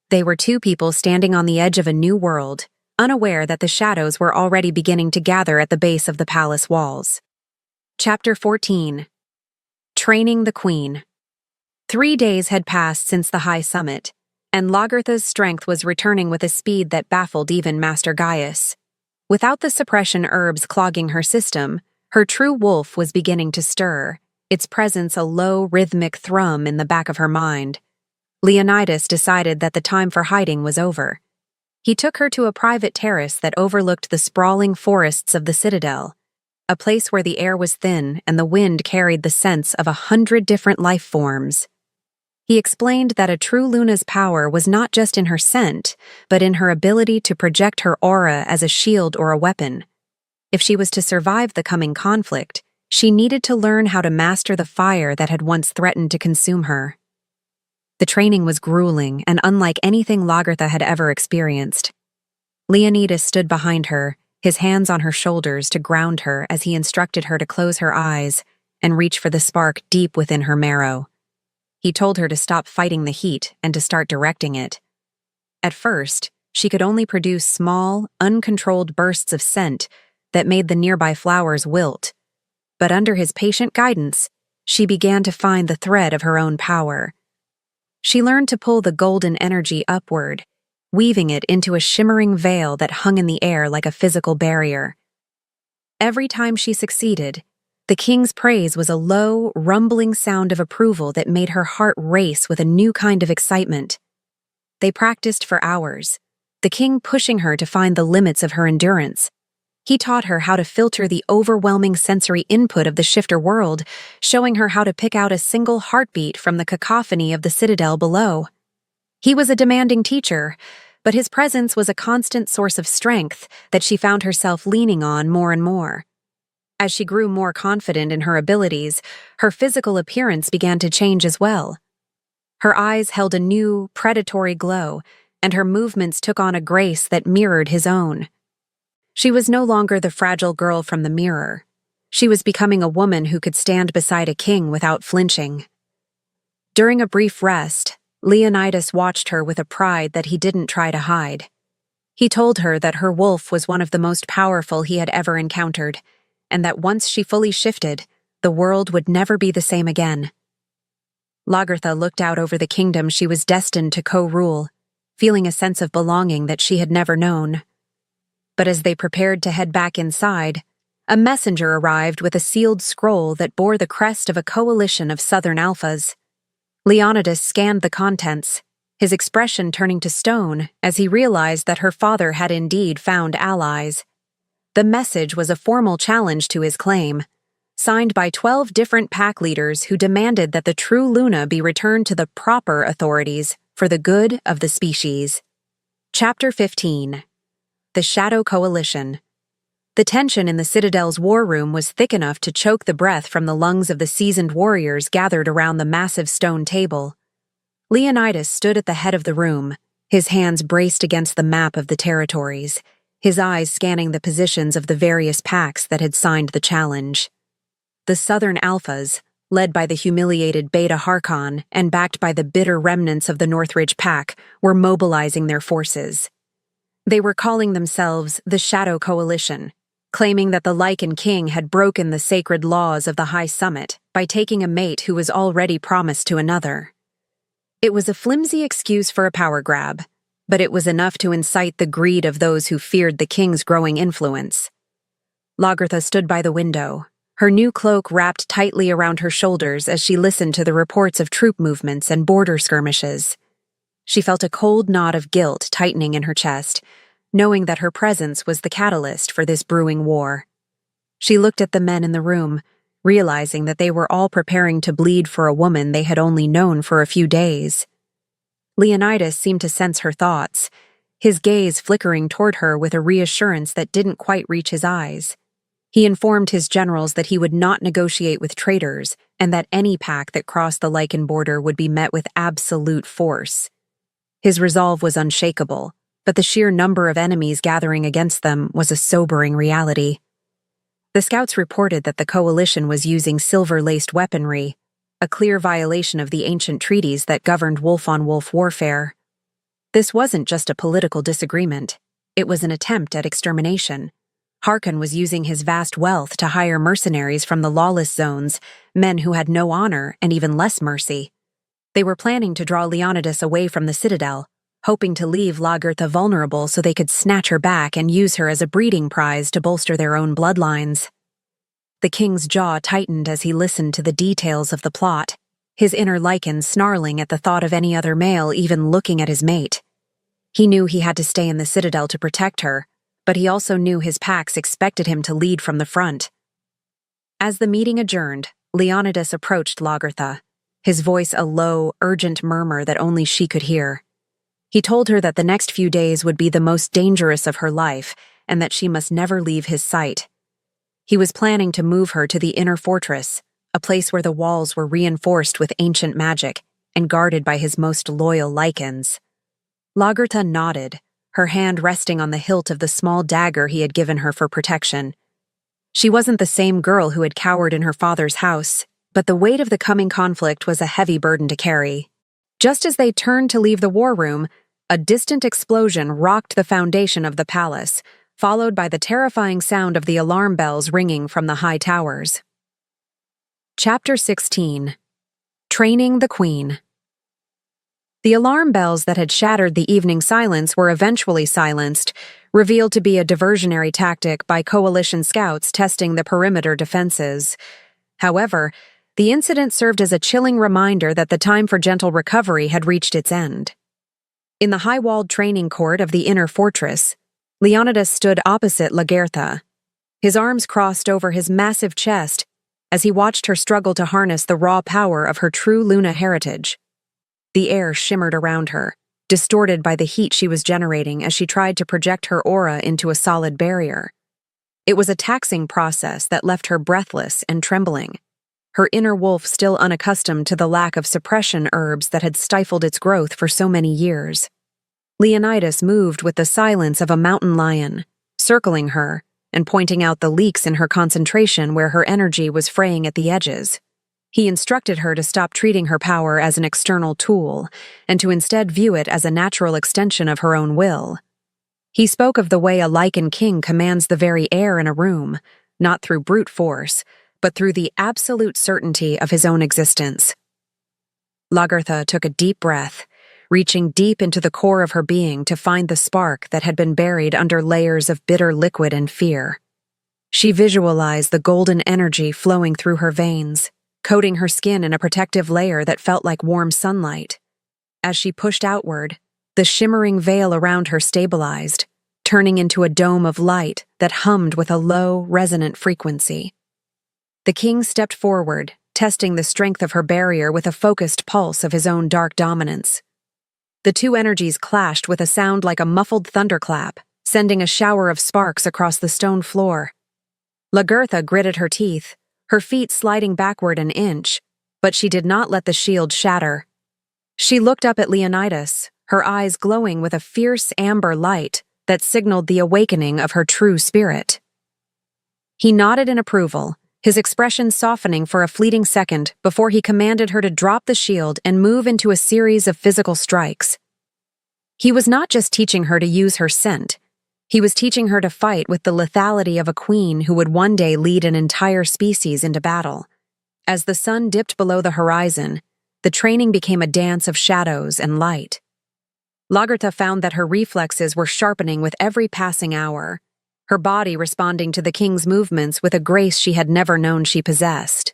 They were two people standing on the edge of a new world, unaware that the shadows were already beginning to gather at the base of the palace walls. Chapter 14. Training the Queen. 3 days had passed since the high summit, and Lagertha's strength was returning with a speed that baffled even Master Gaius. Without the suppression herbs clogging her system, her true wolf was beginning to stir, its presence a low, rhythmic thrum in the back of her mind. Leonidas decided that the time for hiding was over. He took her to a private terrace that overlooked the sprawling forests of the citadel, a place where the air was thin and the wind carried the scents of 100 different life forms. He explained that a true Luna's power was not just in her scent, but in her ability to project her aura as a shield or a weapon. If she was to survive the coming conflict, she needed to learn how to master the fire that had once threatened to consume her. The training was grueling and unlike anything Lagertha had ever experienced. Leonidas stood behind her, his hands on her shoulders to ground her as he instructed her to close her eyes and reach for the spark deep within her marrow. He told her to stop fighting the heat and to start directing it. At first, she could only produce small, uncontrolled bursts of scent that made the nearby flowers wilt. But under his patient guidance, she began to find the thread of her own power. She learned to pull the golden energy upward, weaving it into a shimmering veil that hung in the air like a physical barrier. Every time she succeeded, the king's praise was a low, rumbling sound of approval that made her heart race with a new kind of excitement. They practiced for hours, the king pushing her to find the limits of her endurance. He taught her how to filter the overwhelming sensory input of the shifter world, showing her how to pick out a single heartbeat from the cacophony of the citadel below. He was a demanding teacher, but his presence was a constant source of strength that she found herself leaning on more and more. As she grew more confident in her abilities, her physical appearance began to change as well. Her eyes held a new, predatory glow, and her movements took on a grace that mirrored his own. She was no longer the fragile girl from the mirror. She was becoming a woman who could stand beside a king without flinching. During a brief rest, Leonidas watched her with a pride that he didn't try to hide. He told her that her wolf was one of the most powerful he had ever encountered, and that once she fully shifted, the world would never be the same again. Lagertha looked out over the kingdom she was destined to co-rule, feeling a sense of belonging that she had never known. But as they prepared to head back inside, a messenger arrived with a sealed scroll that bore the crest of a coalition of Southern Alphas. Leonidas scanned the contents, his expression turning to stone as he realized that her father had indeed found allies. The message was a formal challenge to his claim, signed by 12 different pack leaders who demanded that the true Luna be returned to the proper authorities for the good of the species. Chapter 15. The Shadow Coalition. The tension in the Citadel's war room was thick enough to choke the breath from the lungs of the seasoned warriors gathered around the massive stone table. Leonidas stood at the head of the room, his hands braced against the map of the territories, his eyes scanning the positions of the various packs that had signed the challenge. The Southern Alphas, led by the humiliated Beta Harkon and backed by the bitter remnants of the Northridge Pack, were mobilizing their forces. They were calling themselves the Shadow Coalition, claiming that the Lichen King had broken the sacred laws of the High Summit by taking a mate who was already promised to another. It was a flimsy excuse for a power grab, but it was enough to incite the greed of those who feared the king's growing influence. Lagertha stood by the window, her new cloak wrapped tightly around her shoulders as she listened to the reports of troop movements and border skirmishes. She felt a cold knot of guilt tightening in her chest, knowing that her presence was the catalyst for this brewing war. She looked at the men in the room, realizing that they were all preparing to bleed for a woman they had only known for a few days. Leonidas seemed to sense her thoughts, his gaze flickering toward her with a reassurance that didn't quite reach his eyes. He informed his generals that he would not negotiate with traitors and that any pack that crossed the Lycan border would be met with absolute force. His resolve was unshakable, but the sheer number of enemies gathering against them was a sobering reality. The scouts reported that the coalition was using silver-laced weaponry, a clear violation of the ancient treaties that governed wolf-on-wolf warfare. This wasn't just a political disagreement, it was an attempt at extermination. Harkon was using his vast wealth to hire mercenaries from the lawless zones, men who had no honor and even less mercy. They were planning to draw Leonidas away from the citadel, hoping to leave Lagertha vulnerable so they could snatch her back and use her as a breeding prize to bolster their own bloodlines. The king's jaw tightened as he listened to the details of the plot, his inner Lycan snarling at the thought of any other male even looking at his mate. He knew he had to stay in the citadel to protect her, but he also knew his packs expected him to lead from the front. As the meeting adjourned, Leonidas approached Lagertha, his voice a low, urgent murmur that only she could hear. He told her that the next few days would be the most dangerous of her life and that she must never leave his sight. He was planning to move her to the inner fortress, a place where the walls were reinforced with ancient magic and guarded by his most loyal Lycans. Lagertha nodded, her hand resting on the hilt of the small dagger he had given her for protection. She wasn't the same girl who had cowered in her father's house, but the weight of the coming conflict was a heavy burden to carry. Just as they turned to leave the war room, a distant explosion rocked the foundation of the palace, followed by the terrifying sound of the alarm bells ringing from the high towers. Chapter 16. Training the Queen. The alarm bells that had shattered the evening silence were eventually silenced, revealed to be a diversionary tactic by coalition scouts testing the perimeter defenses. However, the incident served as a chilling reminder that the time for gentle recovery had reached its end. In the high-walled training court of the inner fortress, Leonidas stood opposite Lagertha, his arms crossed over his massive chest as he watched her struggle to harness the raw power of her true Luna heritage. The air shimmered around her, distorted by the heat she was generating as she tried to project her aura into a solid barrier. It was a taxing process that left her breathless and trembling, her inner wolf still unaccustomed to the lack of suppression herbs that had stifled its growth for so many years. Leonidas moved with the silence of a mountain lion, circling her and pointing out the leaks in her concentration where her energy was fraying at the edges. He instructed her to stop treating her power as an external tool and to instead view it as a natural extension of her own will. He spoke of the way a Lycan king commands the very air in a room, not through brute force, but through the absolute certainty of his own existence. Lagertha took a deep breath, reaching deep into the core of her being to find the spark that had been buried under layers of bitter liquid and fear. She visualized the golden energy flowing through her veins, coating her skin in a protective layer that felt like warm sunlight. As she pushed outward, the shimmering veil around her stabilized, turning into a dome of light that hummed with a low, resonant frequency. The king stepped forward, testing the strength of her barrier with a focused pulse of his own dark dominance. The two energies clashed with a sound like a muffled thunderclap, sending a shower of sparks across the stone floor. Lagertha gritted her teeth, her feet sliding backward an inch, but she did not let the shield shatter. She looked up at Leonidas, her eyes glowing with a fierce amber light that signaled the awakening of her true spirit. He nodded in approval, his expression softening for a fleeting second before he commanded her to drop the shield and move into a series of physical strikes. He was not just teaching her to use her scent, he was teaching her to fight with the lethality of a queen who would one day lead an entire species into battle. As the sun dipped below the horizon, the training became a dance of shadows and light. Lagertha found that her reflexes were sharpening with every passing hour, her body responding to the king's movements with a grace she had never known she possessed.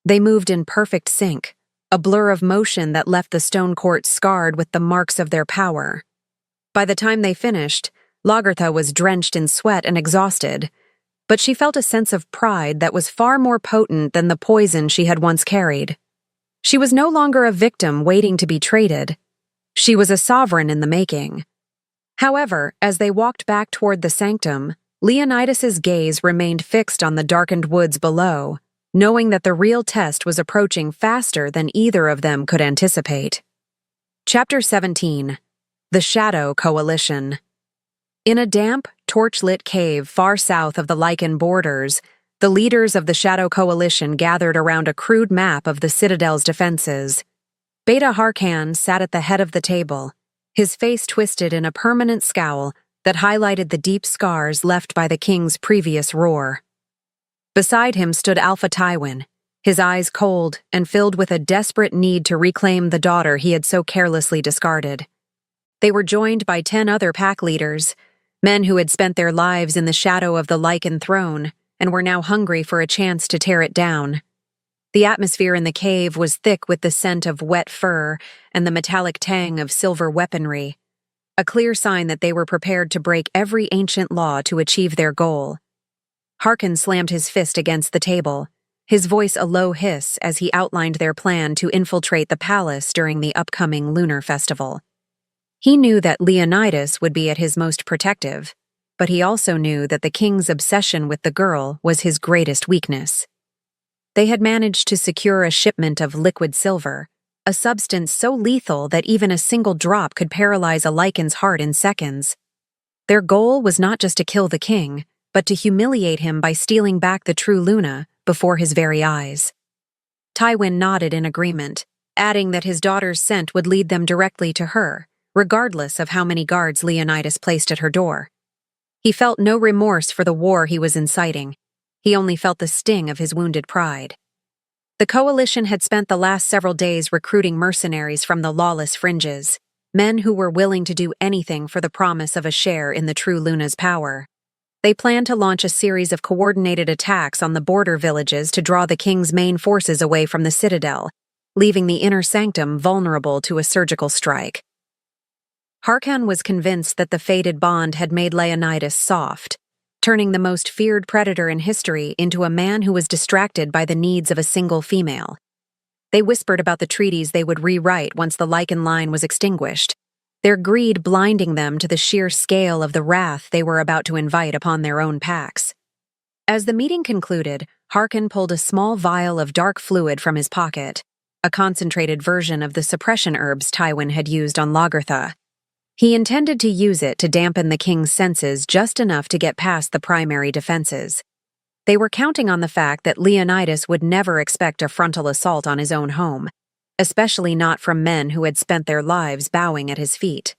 They moved in perfect sync, a blur of motion that left the stone court scarred with the marks of their power. By the time they finished, Lagertha was drenched in sweat and exhausted, but she felt a sense of pride that was far more potent than the poison she had once carried. She was no longer a victim waiting to be traded. She was a sovereign in the making. However, as they walked back toward the sanctum, Leonidas's gaze remained fixed on the darkened woods below, knowing that the real test was approaching faster than either of them could anticipate. Chapter 17. The Shadow Coalition. In a damp, torch-lit cave far south of the Lycan borders, the leaders of the Shadow Coalition gathered around a crude map of the Citadel's defenses. Beta Harkan sat at the head of the table, his face twisted in a permanent scowl that highlighted the deep scars left by the king's previous roar. Beside him stood Alpha Tywin, his eyes cold and filled with a desperate need to reclaim the daughter he had so carelessly discarded. They were joined by 10 other pack leaders, men who had spent their lives in the shadow of the Lycan throne and were now hungry for a chance to tear it down. The atmosphere in the cave was thick with the scent of wet fur and the metallic tang of silver weaponry, a clear sign that they were prepared to break every ancient law to achieve their goal. Harkan slammed his fist against the table, his voice a low hiss as he outlined their plan to infiltrate the palace during the upcoming lunar festival. He knew that Leonidas would be at his most protective, but he also knew that the king's obsession with the girl was his greatest weakness. They had managed to secure a shipment of liquid silver, a substance so lethal that even a single drop could paralyze a Lycan's heart in seconds. Their goal was not just to kill the king, but to humiliate him by stealing back the true Luna before his very eyes. Tywin nodded in agreement, adding that his daughter's scent would lead them directly to her, regardless of how many guards Leonidas placed at her door. He felt no remorse for the war he was inciting. He only felt the sting of his wounded pride. The coalition had spent the last several days recruiting mercenaries from the lawless fringes, men who were willing to do anything for the promise of a share in the true Luna's power. They planned to launch a series of coordinated attacks on the border villages to draw the king's main forces away from the citadel, leaving the inner sanctum vulnerable to a surgical strike. Harkan was convinced that the fated bond had made Leonidas soft, turning the most feared predator in history into a man who was distracted by the needs of a single female. They whispered about the treaties they would rewrite once the Lycan line was extinguished, their greed blinding them to the sheer scale of the wrath they were about to invite upon their own packs. As the meeting concluded, Harkan pulled a small vial of dark fluid from his pocket, a concentrated version of the suppression herbs Tywin had used on Lagertha. He intended to use it to dampen the king's senses just enough to get past the primary defenses. They were counting on the fact that Leonidas would never expect a frontal assault on his own home, especially not from men who had spent their lives bowing at his feet.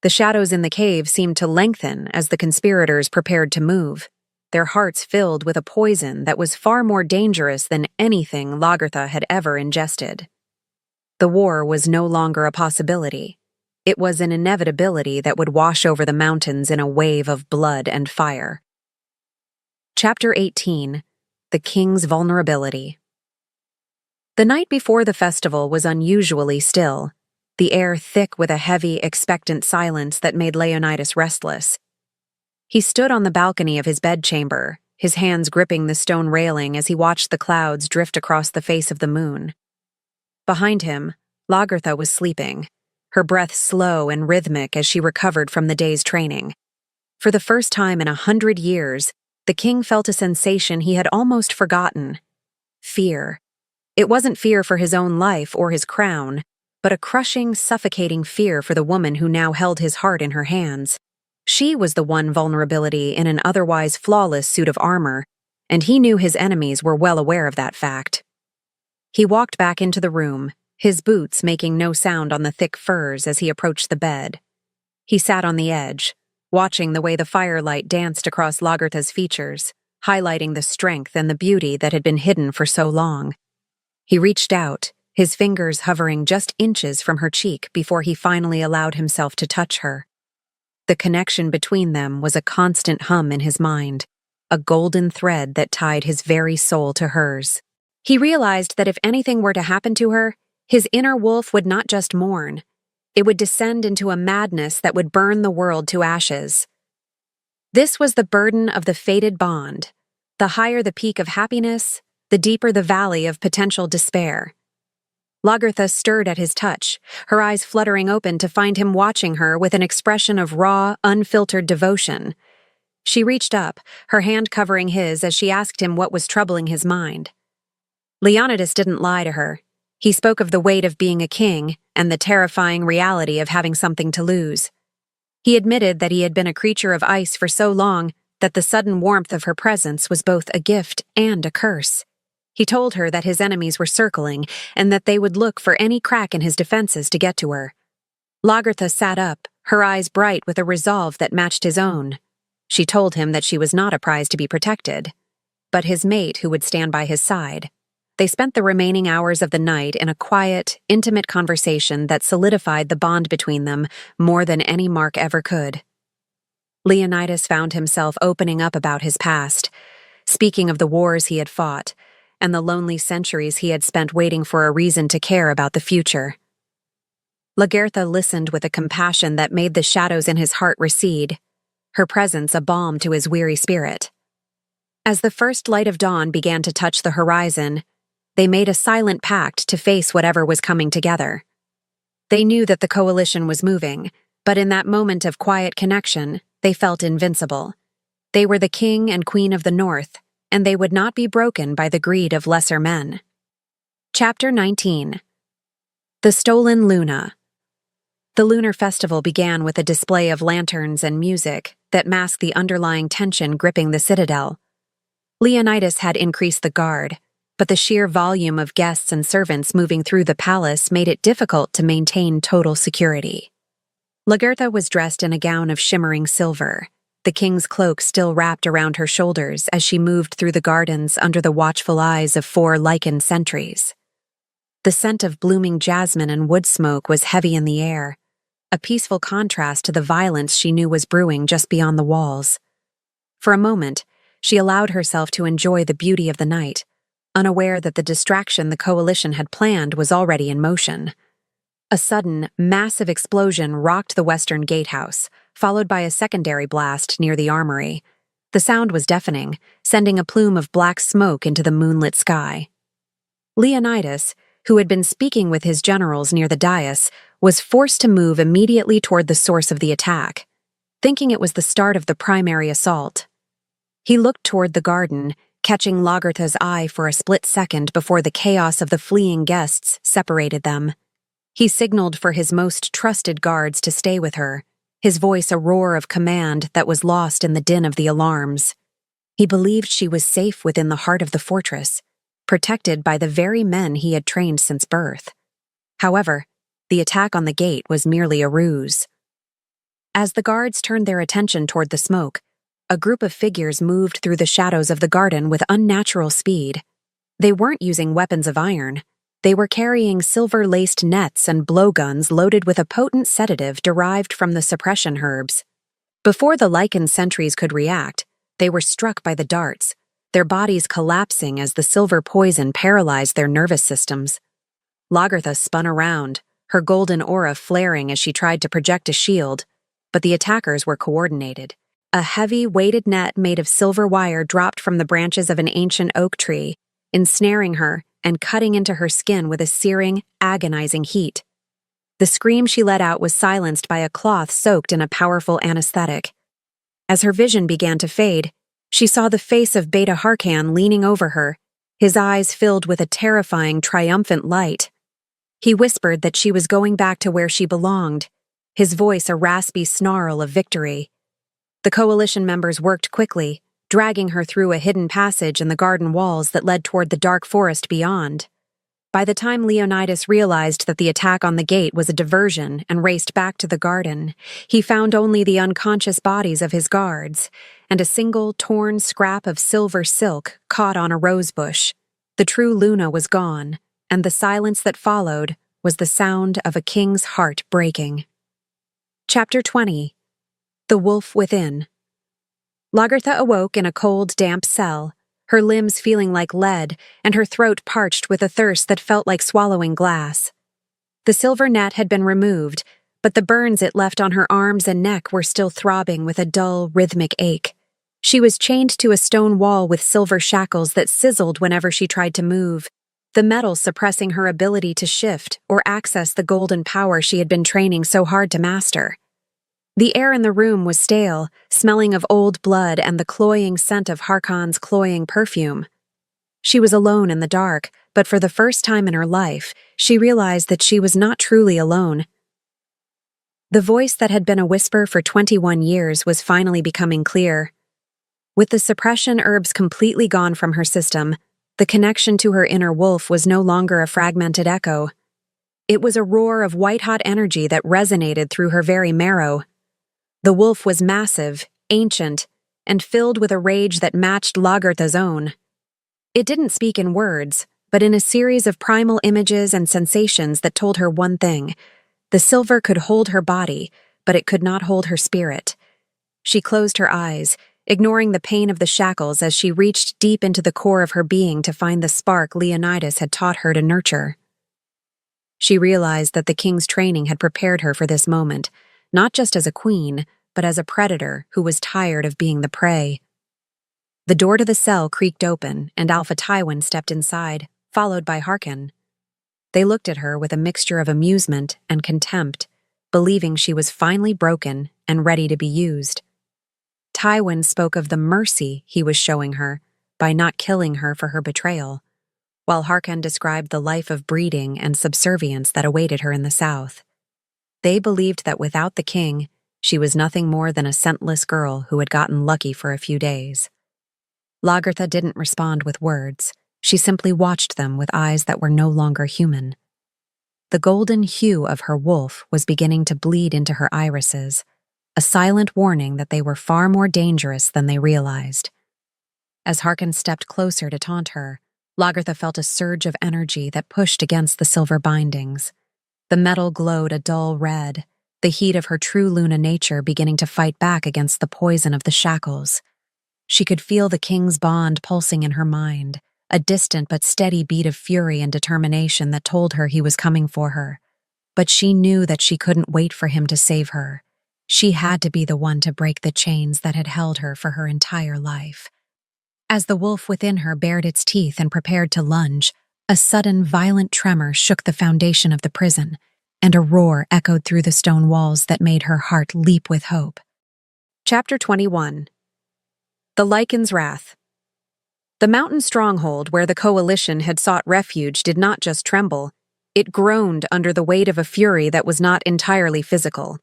The shadows in the cave seemed to lengthen as the conspirators prepared to move, their hearts filled with a poison that was far more dangerous than anything Lagertha had ever ingested. The war was no longer a possibility. It was an inevitability that would wash over the mountains in a wave of blood and fire. Chapter 18. The King's Vulnerability. The night before the festival was unusually still, the air thick with a heavy, expectant silence that made Leonidas restless. He stood on the balcony of his bedchamber, his hands gripping the stone railing as he watched the clouds drift across the face of the moon. Behind him, Lagertha was sleeping, her breath slow and rhythmic as she recovered from the day's training. For the first time in 100 years, the king felt a sensation he had almost forgotten: fear. It wasn't fear for his own life or his crown, but a crushing, suffocating fear for the woman who now held his heart in her hands. She was the one vulnerability in an otherwise flawless suit of armor, and he knew his enemies were well aware of that fact. He walked back into the room, his boots making no sound on the thick furs as he approached the bed. He sat on the edge, watching the way the firelight danced across Lagertha's features, highlighting the strength and the beauty that had been hidden for so long. He reached out, his fingers hovering just inches from her cheek before he finally allowed himself to touch her. The connection between them was a constant hum in his mind, a golden thread that tied his very soul to hers. He realized that if anything were to happen to her, his inner wolf would not just mourn. It would descend into a madness that would burn the world to ashes. This was the burden of the fated bond. The higher the peak of happiness, the deeper the valley of potential despair. Lagertha stirred at his touch, her eyes fluttering open to find him watching her with an expression of raw, unfiltered devotion. She reached up, her hand covering his as she asked him what was troubling his mind. Leonidas didn't lie to her. He spoke of the weight of being a king and the terrifying reality of having something to lose. He admitted that he had been a creature of ice for so long that the sudden warmth of her presence was both a gift and a curse. He told her that his enemies were circling and that they would look for any crack in his defenses to get to her. Lagertha sat up, her eyes bright with a resolve that matched his own. She told him that she was not a prize to be protected, but his mate who would stand by his side. They spent the remaining hours of the night in a quiet, intimate conversation that solidified the bond between them more than any mark ever could. Leonidas found himself opening up about his past, speaking of the wars he had fought, and the lonely centuries he had spent waiting for a reason to care about the future. Lagertha listened with a compassion that made the shadows in his heart recede, her presence a balm to his weary spirit. As the first light of dawn began to touch the horizon, they made a silent pact to face whatever was coming together. They knew that the coalition was moving, but in that moment of quiet connection, they felt invincible. They were the king and queen of the north, and they would not be broken by the greed of lesser men. Chapter 19. The Stolen Luna. The lunar festival began with a display of lanterns and music that masked the underlying tension gripping the citadel. Leonidas had increased the guard, but the sheer volume of guests and servants moving through the palace made it difficult to maintain total security. Lagertha was dressed in a gown of shimmering silver, the king's cloak still wrapped around her shoulders as she moved through the gardens under the watchful eyes of 4 lichened sentries. The scent of blooming jasmine and wood smoke was heavy in the air, a peaceful contrast to the violence she knew was brewing just beyond the walls. For a moment, she allowed herself to enjoy the beauty of the night, unaware that the distraction the coalition had planned was already in motion. A sudden, massive explosion rocked the western gatehouse, followed by a secondary blast near the armory. The sound was deafening, sending a plume of black smoke into the moonlit sky. Leonidas, who had been speaking with his generals near the dais, was forced to move immediately toward the source of the attack, thinking it was the start of the primary assault. He looked toward the garden, catching Lagertha's eye for a split second before the chaos of the fleeing guests separated them. He signaled for his most trusted guards to stay with her, his voice a roar of command that was lost in the din of the alarms. He believed she was safe within the heart of the fortress, protected by the very men he had trained since birth. However, the attack on the gate was merely a ruse. As the guards turned their attention toward the smoke, a group of figures moved through the shadows of the garden with unnatural speed. They weren't using weapons of iron. They were carrying silver-laced nets and blowguns loaded with a potent sedative derived from the suppression herbs. Before the lichen sentries could react, they were struck by the darts, their bodies collapsing as the silver poison paralyzed their nervous systems. Lagertha spun around, her golden aura flaring as she tried to project a shield, but the attackers were coordinated. A heavy, weighted net made of silver wire dropped from the branches of an ancient oak tree, ensnaring her and cutting into her skin with a searing, agonizing heat. The scream she let out was silenced by a cloth soaked in a powerful anesthetic. As her vision began to fade, she saw the face of Beta Harkan leaning over her, his eyes filled with a terrifying, triumphant light. He whispered that she was going back to where she belonged, his voice a raspy snarl of victory. The coalition members worked quickly, dragging her through a hidden passage in the garden walls that led toward the dark forest beyond. By the time Leonidas realized that the attack on the gate was a diversion and raced back to the garden, he found only the unconscious bodies of his guards and a single torn scrap of silver silk caught on a rosebush. The true Luna was gone, and the silence that followed was the sound of a king's heart breaking. Chapter 20. The Wolf Within. Lagertha awoke in a cold, damp cell, her limbs feeling like lead and her throat parched with a thirst that felt like swallowing glass. The silver net had been removed, but the burns it left on her arms and neck were still throbbing with a dull, rhythmic ache. She was chained to a stone wall with silver shackles that sizzled whenever she tried to move, the metal suppressing her ability to shift or access the golden power she had been training so hard to master. The air in the room was stale, smelling of old blood and the cloying scent of Harkon's cloying perfume. She was alone in the dark, but for the first time in her life, she realized that she was not truly alone. The voice that had been a whisper for 21 years was finally becoming clear. With the suppression herbs completely gone from her system, the connection to her inner wolf was no longer a fragmented echo. It was a roar of white-hot energy that resonated through her very marrow. The wolf was massive, ancient, and filled with a rage that matched Lagertha's own. It didn't speak in words, but in a series of primal images and sensations that told her one thing: the silver could hold her body, but it could not hold her spirit. She closed her eyes, ignoring the pain of the shackles as she reached deep into the core of her being to find the spark Leonidas had taught her to nurture. She realized that the king's training had prepared her for this moment, not just as a queen, but as a predator who was tired of being the prey. The door to the cell creaked open, and Alpha Tywin stepped inside, followed by Harkon. They looked at her with a mixture of amusement and contempt, believing she was finally broken and ready to be used. Tywin spoke of the mercy he was showing her by not killing her for her betrayal, while Harkon described the life of breeding and subservience that awaited her in the south. They believed that without the king, she was nothing more than a scentless girl who had gotten lucky for a few days. Lagertha didn't respond with words. She simply watched them with eyes that were no longer human. The golden hue of her wolf was beginning to bleed into her irises, a silent warning that they were far more dangerous than they realized. As Harkon stepped closer to taunt her, Lagertha felt a surge of energy that pushed against the silver bindings. The metal glowed a dull red, the heat of her true Luna nature beginning to fight back against the poison of the shackles. She could feel the king's bond pulsing in her mind, a distant but steady beat of fury and determination that told her he was coming for her. But she knew that she couldn't wait for him to save her. She had to be the one to break the chains that had held her for her entire life. As the wolf within her bared its teeth and prepared to lunge, a sudden violent tremor shook the foundation of the prison, and a roar echoed through the stone walls that made her heart leap with hope. Chapter 21. The Lycan's Wrath. The mountain stronghold where the coalition had sought refuge did not just tremble, it groaned under the weight of a fury that was not entirely physical.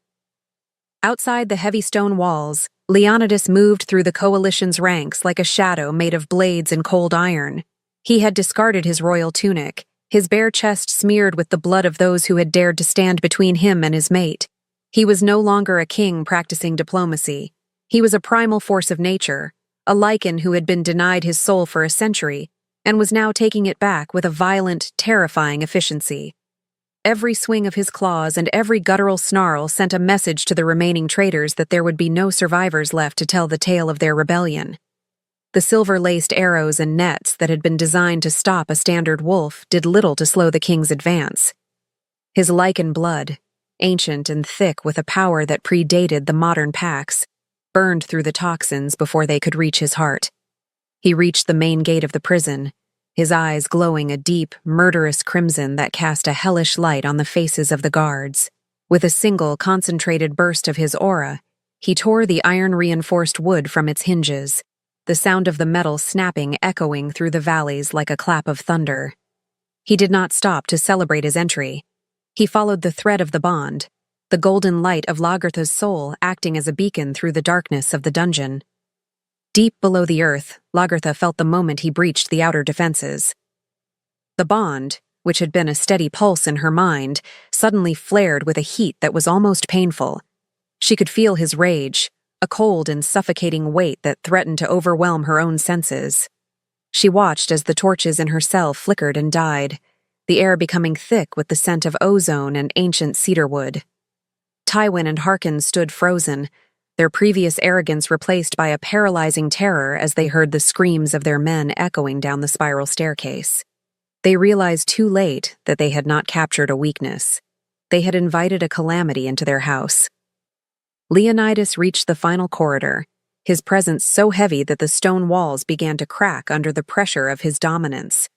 Outside the heavy stone walls, Leonidas moved through the coalition's ranks like a shadow made of blades and cold iron. He had discarded his royal tunic, his bare chest smeared with the blood of those who had dared to stand between him and his mate. He was no longer a king practicing diplomacy. He was a primal force of nature, a Lycan who had been denied his soul for a century, and was now taking it back with a violent, terrifying efficiency. Every swing of his claws and every guttural snarl sent a message to the remaining traitors that there would be no survivors left to tell the tale of their rebellion. The silver-laced arrows and nets that had been designed to stop a standard wolf did little to slow the king's advance. His Lycan blood, ancient and thick with a power that predated the modern packs, burned through the toxins before they could reach his heart. He reached the main gate of the prison, his eyes glowing a deep, murderous crimson that cast a hellish light on the faces of the guards. With a single, concentrated burst of his aura, he tore the iron-reinforced wood from its hinges, the sound of the metal snapping echoing through the valleys like a clap of thunder. He did not stop to celebrate his entry. He followed the thread of the bond, the golden light of Lagertha's soul acting as a beacon through the darkness of the dungeon. Deep below the earth, Lagertha felt the moment he breached the outer defenses. The bond, which had been a steady pulse in her mind, suddenly flared with a heat that was almost painful. She could feel his rage, a cold and suffocating weight that threatened to overwhelm her own senses. She watched as the torches in her cell flickered and died, the air becoming thick with the scent of ozone and ancient cedarwood. Tywin and Harkon stood frozen, their previous arrogance replaced by a paralyzing terror as they heard the screams of their men echoing down the spiral staircase. They realized too late that they had not captured a weakness. They had invited a calamity into their house. Leonidas reached the final corridor, his presence so heavy that the stone walls began to crack under the pressure of his dominance.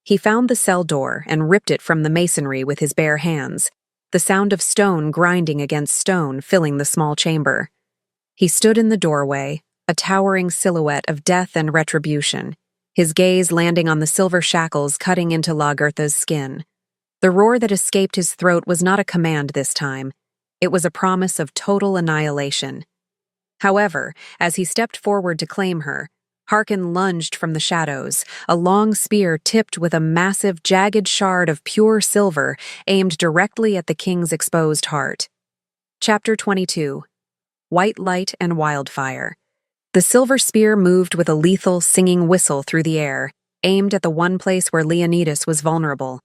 He found the cell door and ripped it from the masonry with his bare hands, the sound of stone grinding against stone filling the small chamber. He stood in the doorway, a towering silhouette of death and retribution, his gaze landing on the silver shackles cutting into Lagertha's skin. The roar that escaped his throat was not a command this time. It was a promise of total annihilation. However, as he stepped forward to claim her, Harkon lunged from the shadows, a long spear tipped with a massive, jagged shard of pure silver aimed directly at the king's exposed heart. Chapter 22. White Light and Wildfire. The silver spear moved with a lethal, singing whistle through the air, aimed at the one place where Leonidas was vulnerable.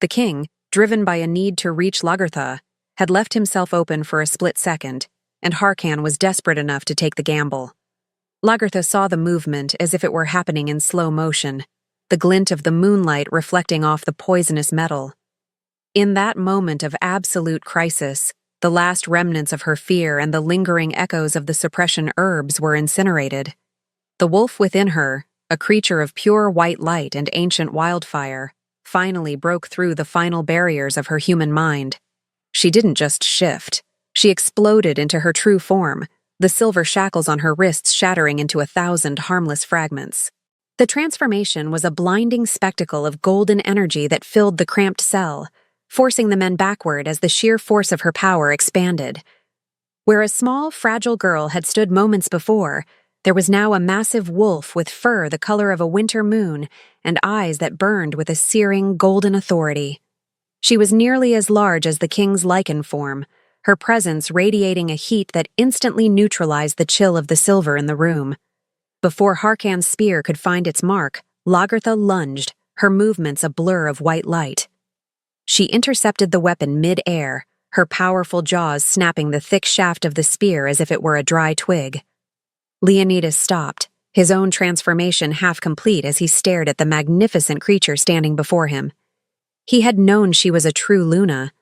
The king, driven by a need to reach Lagertha, had left himself open for a split second, and Harkon was desperate enough to take the gamble. Lagertha saw the movement as if it were happening in slow motion, the glint of the moonlight reflecting off the poisonous metal. In that moment of absolute crisis, the last remnants of her fear and the lingering echoes of the suppression herbs were incinerated. The wolf within her, a creature of pure white light and ancient wildfire, finally broke through the final barriers of her human mind. She didn't just shift. She exploded into her true form, the silver shackles on her wrists shattering into 1,000 harmless fragments. The transformation was a blinding spectacle of golden energy that filled the cramped cell, forcing the men backward as the sheer force of her power expanded. Where a small, fragile girl had stood moments before, there was now a massive wolf with fur the color of a winter moon and eyes that burned with a searing, golden authority. She was nearly as large as the king's lichen form, her presence radiating a heat that instantly neutralized the chill of the silver in the room. Before Harkon's spear could find its mark, Lagertha lunged, her movements a blur of white light. She intercepted the weapon mid-air, her powerful jaws snapping the thick shaft of the spear as if it were a dry twig. Leonidas stopped, his own transformation half complete as he stared at the magnificent creature standing before him. He had known she was a true Luna,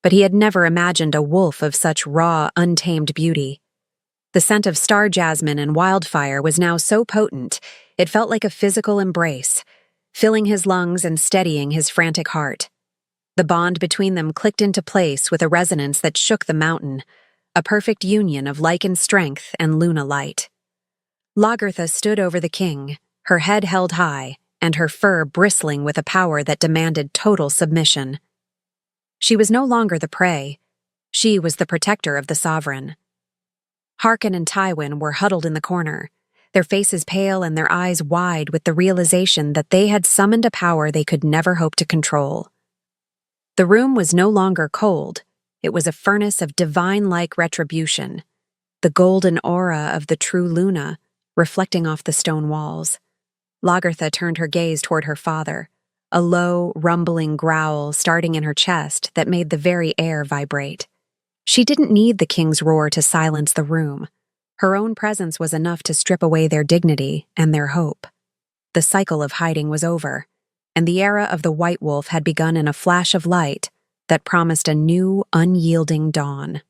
but he had never imagined a wolf of such raw, untamed beauty. The scent of star jasmine and wildfire was now so potent, it felt like a physical embrace, filling his lungs and steadying his frantic heart. The bond between them clicked into place with a resonance that shook the mountain, a perfect union of lichen strength and Luna light. Lagertha stood over the king, her head held high, and her fur bristling with a power that demanded total submission. She was no longer the prey. She was the protector of the sovereign. Harkon and Tywin were huddled in the corner, their faces pale and their eyes wide with the realization that they had summoned a power they could never hope to control. The room was no longer cold. It was a furnace of divine-like retribution, the golden aura of the true Luna, reflecting off the stone walls. Lagertha turned her gaze toward her father, a low, rumbling growl starting in her chest that made the very air vibrate. She didn't need the king's roar to silence the room. Her own presence was enough to strip away their dignity and their hope. The cycle of hiding was over, and the era of the White Wolf had begun in a flash of light that promised a new, unyielding dawn.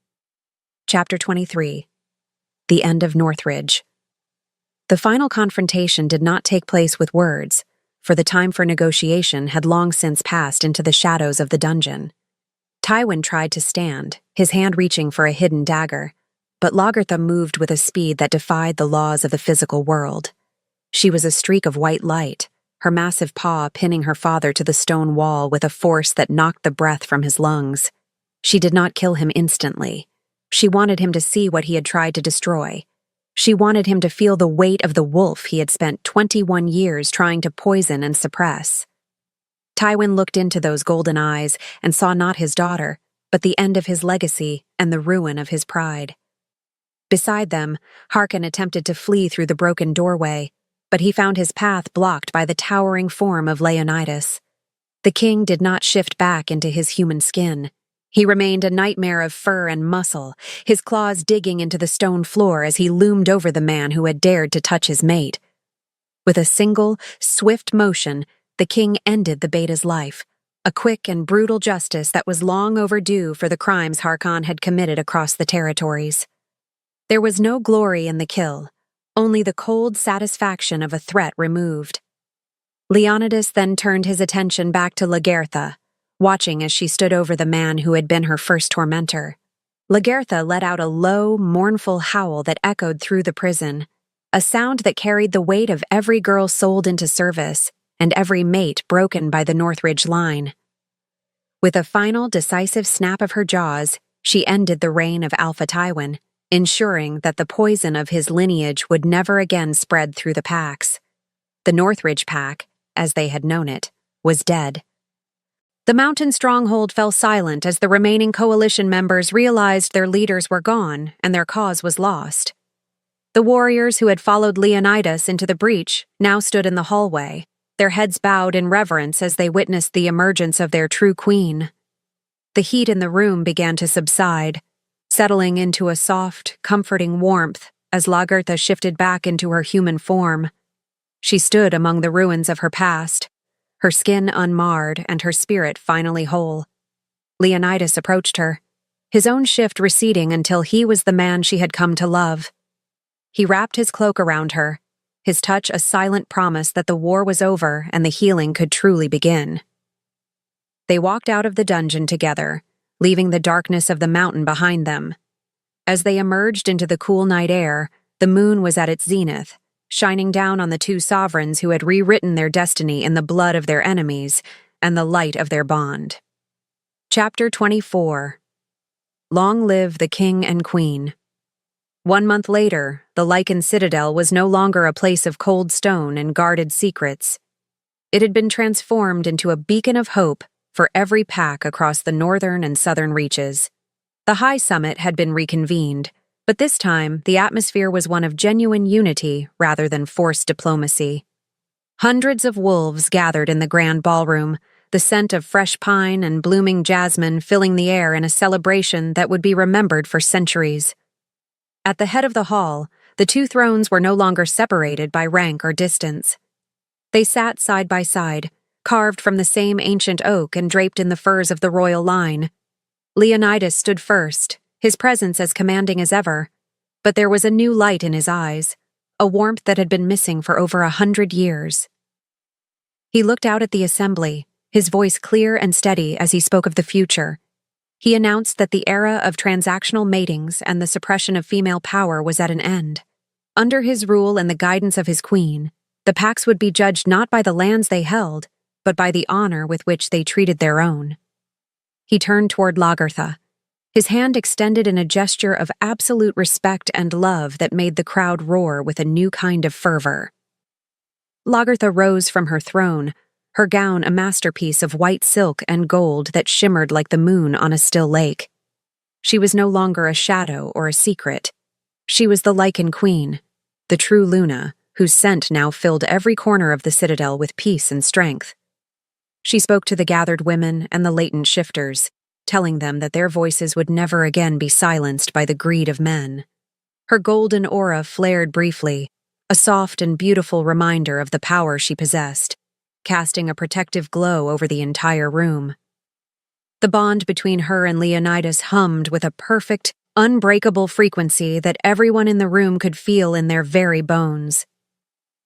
Chapter 23. The End of Northridge. The final confrontation did not take place with words, for the time for negotiation had long since passed into the shadows of the dungeon. Tywin tried to stand, his hand reaching for a hidden dagger, but Lagertha moved with a speed that defied the laws of the physical world. She was a streak of white light, her massive paw pinning her father to the stone wall with a force that knocked the breath from his lungs. She did not kill him instantly. She wanted him to see what he had tried to destroy. She wanted him to feel the weight of the wolf he had spent 21 years trying to poison and suppress. Tywin looked into those golden eyes and saw not his daughter, but the end of his legacy and the ruin of his pride. Beside them, Harkon attempted to flee through the broken doorway, but he found his path blocked by the towering form of Leonidas. The king did not shift back into his human skin. He remained a nightmare of fur and muscle, his claws digging into the stone floor as he loomed over the man who had dared to touch his mate. With a single, swift motion, the king ended the beta's life, a quick and brutal justice that was long overdue for the crimes Harkon had committed across the territories. There was no glory in the kill, only the cold satisfaction of a threat removed. Leonidas then turned his attention back to Lagertha, watching as she stood over the man who had been her first tormentor. Lagertha let out a low, mournful howl that echoed through the prison, a sound that carried the weight of every girl sold into service and every mate broken by the Northridge line. With a final, decisive snap of her jaws, she ended the reign of Alpha Tywin, ensuring that the poison of his lineage would never again spread through the packs. The Northridge pack, as they had known it, was dead. The mountain stronghold fell silent as the remaining coalition members realized their leaders were gone and their cause was lost. The warriors who had followed Leonidas into the breach now stood in the hallway, their heads bowed in reverence as they witnessed the emergence of their true queen. The heat in the room began to subside, settling into a soft, comforting warmth as Lagertha shifted back into her human form. She stood among the ruins of her past, her skin unmarred and her spirit finally whole. Leonidas approached her, his own shift receding until he was the man she had come to love. He wrapped his cloak around her, his touch a silent promise that the war was over and the healing could truly begin. They walked out of the dungeon together, leaving the darkness of the mountain behind them. As they emerged into the cool night air, the moon was at its zenith, shining down on the two sovereigns who had rewritten their destiny in the blood of their enemies and the light of their bond. Chapter 24. Long live the King and Queen. 1 month later, the Lycan Citadel was no longer a place of cold stone and guarded secrets. It had been transformed into a beacon of hope for every pack across the northern and southern reaches. The high summit had been reconvened, but this time the atmosphere was one of genuine unity rather than forced diplomacy. Hundreds of wolves gathered in the grand ballroom, the scent of fresh pine and blooming jasmine filling the air in a celebration that would be remembered for centuries. At the head of the hall, the two thrones were no longer separated by rank or distance. They sat side by side, carved from the same ancient oak and draped in the furs of the royal line. Leonidas stood first, his presence as commanding as ever, but there was a new light in his eyes, a warmth that had been missing for over 100 years. He looked out at the assembly, his voice clear and steady as he spoke of the future. He announced that the era of transactional matings and the suppression of female power was at an end. Under his rule and the guidance of his queen, the packs would be judged not by the lands they held, but by the honor with which they treated their own. He turned toward Lagertha, his hand extended in a gesture of absolute respect and love that made the crowd roar with a new kind of fervor. Lagertha rose from her throne, her gown a masterpiece of white silk and gold that shimmered like the moon on a still lake. She was no longer a shadow or a secret. She was the Lycan Queen, the true Luna, whose scent now filled every corner of the citadel with peace and strength. She spoke to the gathered women and the latent shifters, telling them that their voices would never again be silenced by the greed of men. Her golden aura flared briefly, a soft and beautiful reminder of the power she possessed, casting a protective glow over the entire room. The bond between her and Leonidas hummed with a perfect, unbreakable frequency that everyone in the room could feel in their very bones.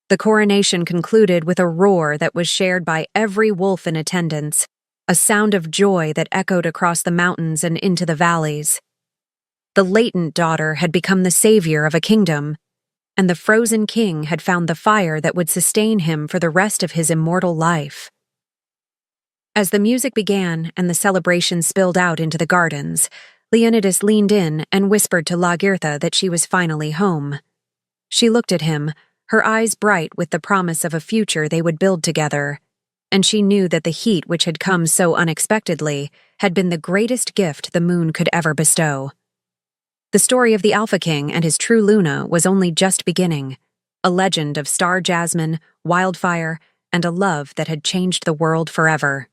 The coronation concluded with a roar that was shared by every wolf in attendance, a sound of joy that echoed across the mountains and into the valleys. The latent daughter had become the savior of a kingdom, and the frozen king had found the fire that would sustain him for the rest of his immortal life. As the music began and the celebration spilled out into the gardens, Leonidas leaned in and whispered to Lagertha that she was finally home. She looked at him, her eyes bright with the promise of a future they would build together, and she knew that the heat which had come so unexpectedly had been the greatest gift the moon could ever bestow. The story of the Alpha King and his true Luna was only just beginning, a legend of star jasmine, wildfire, and a love that had changed the world forever.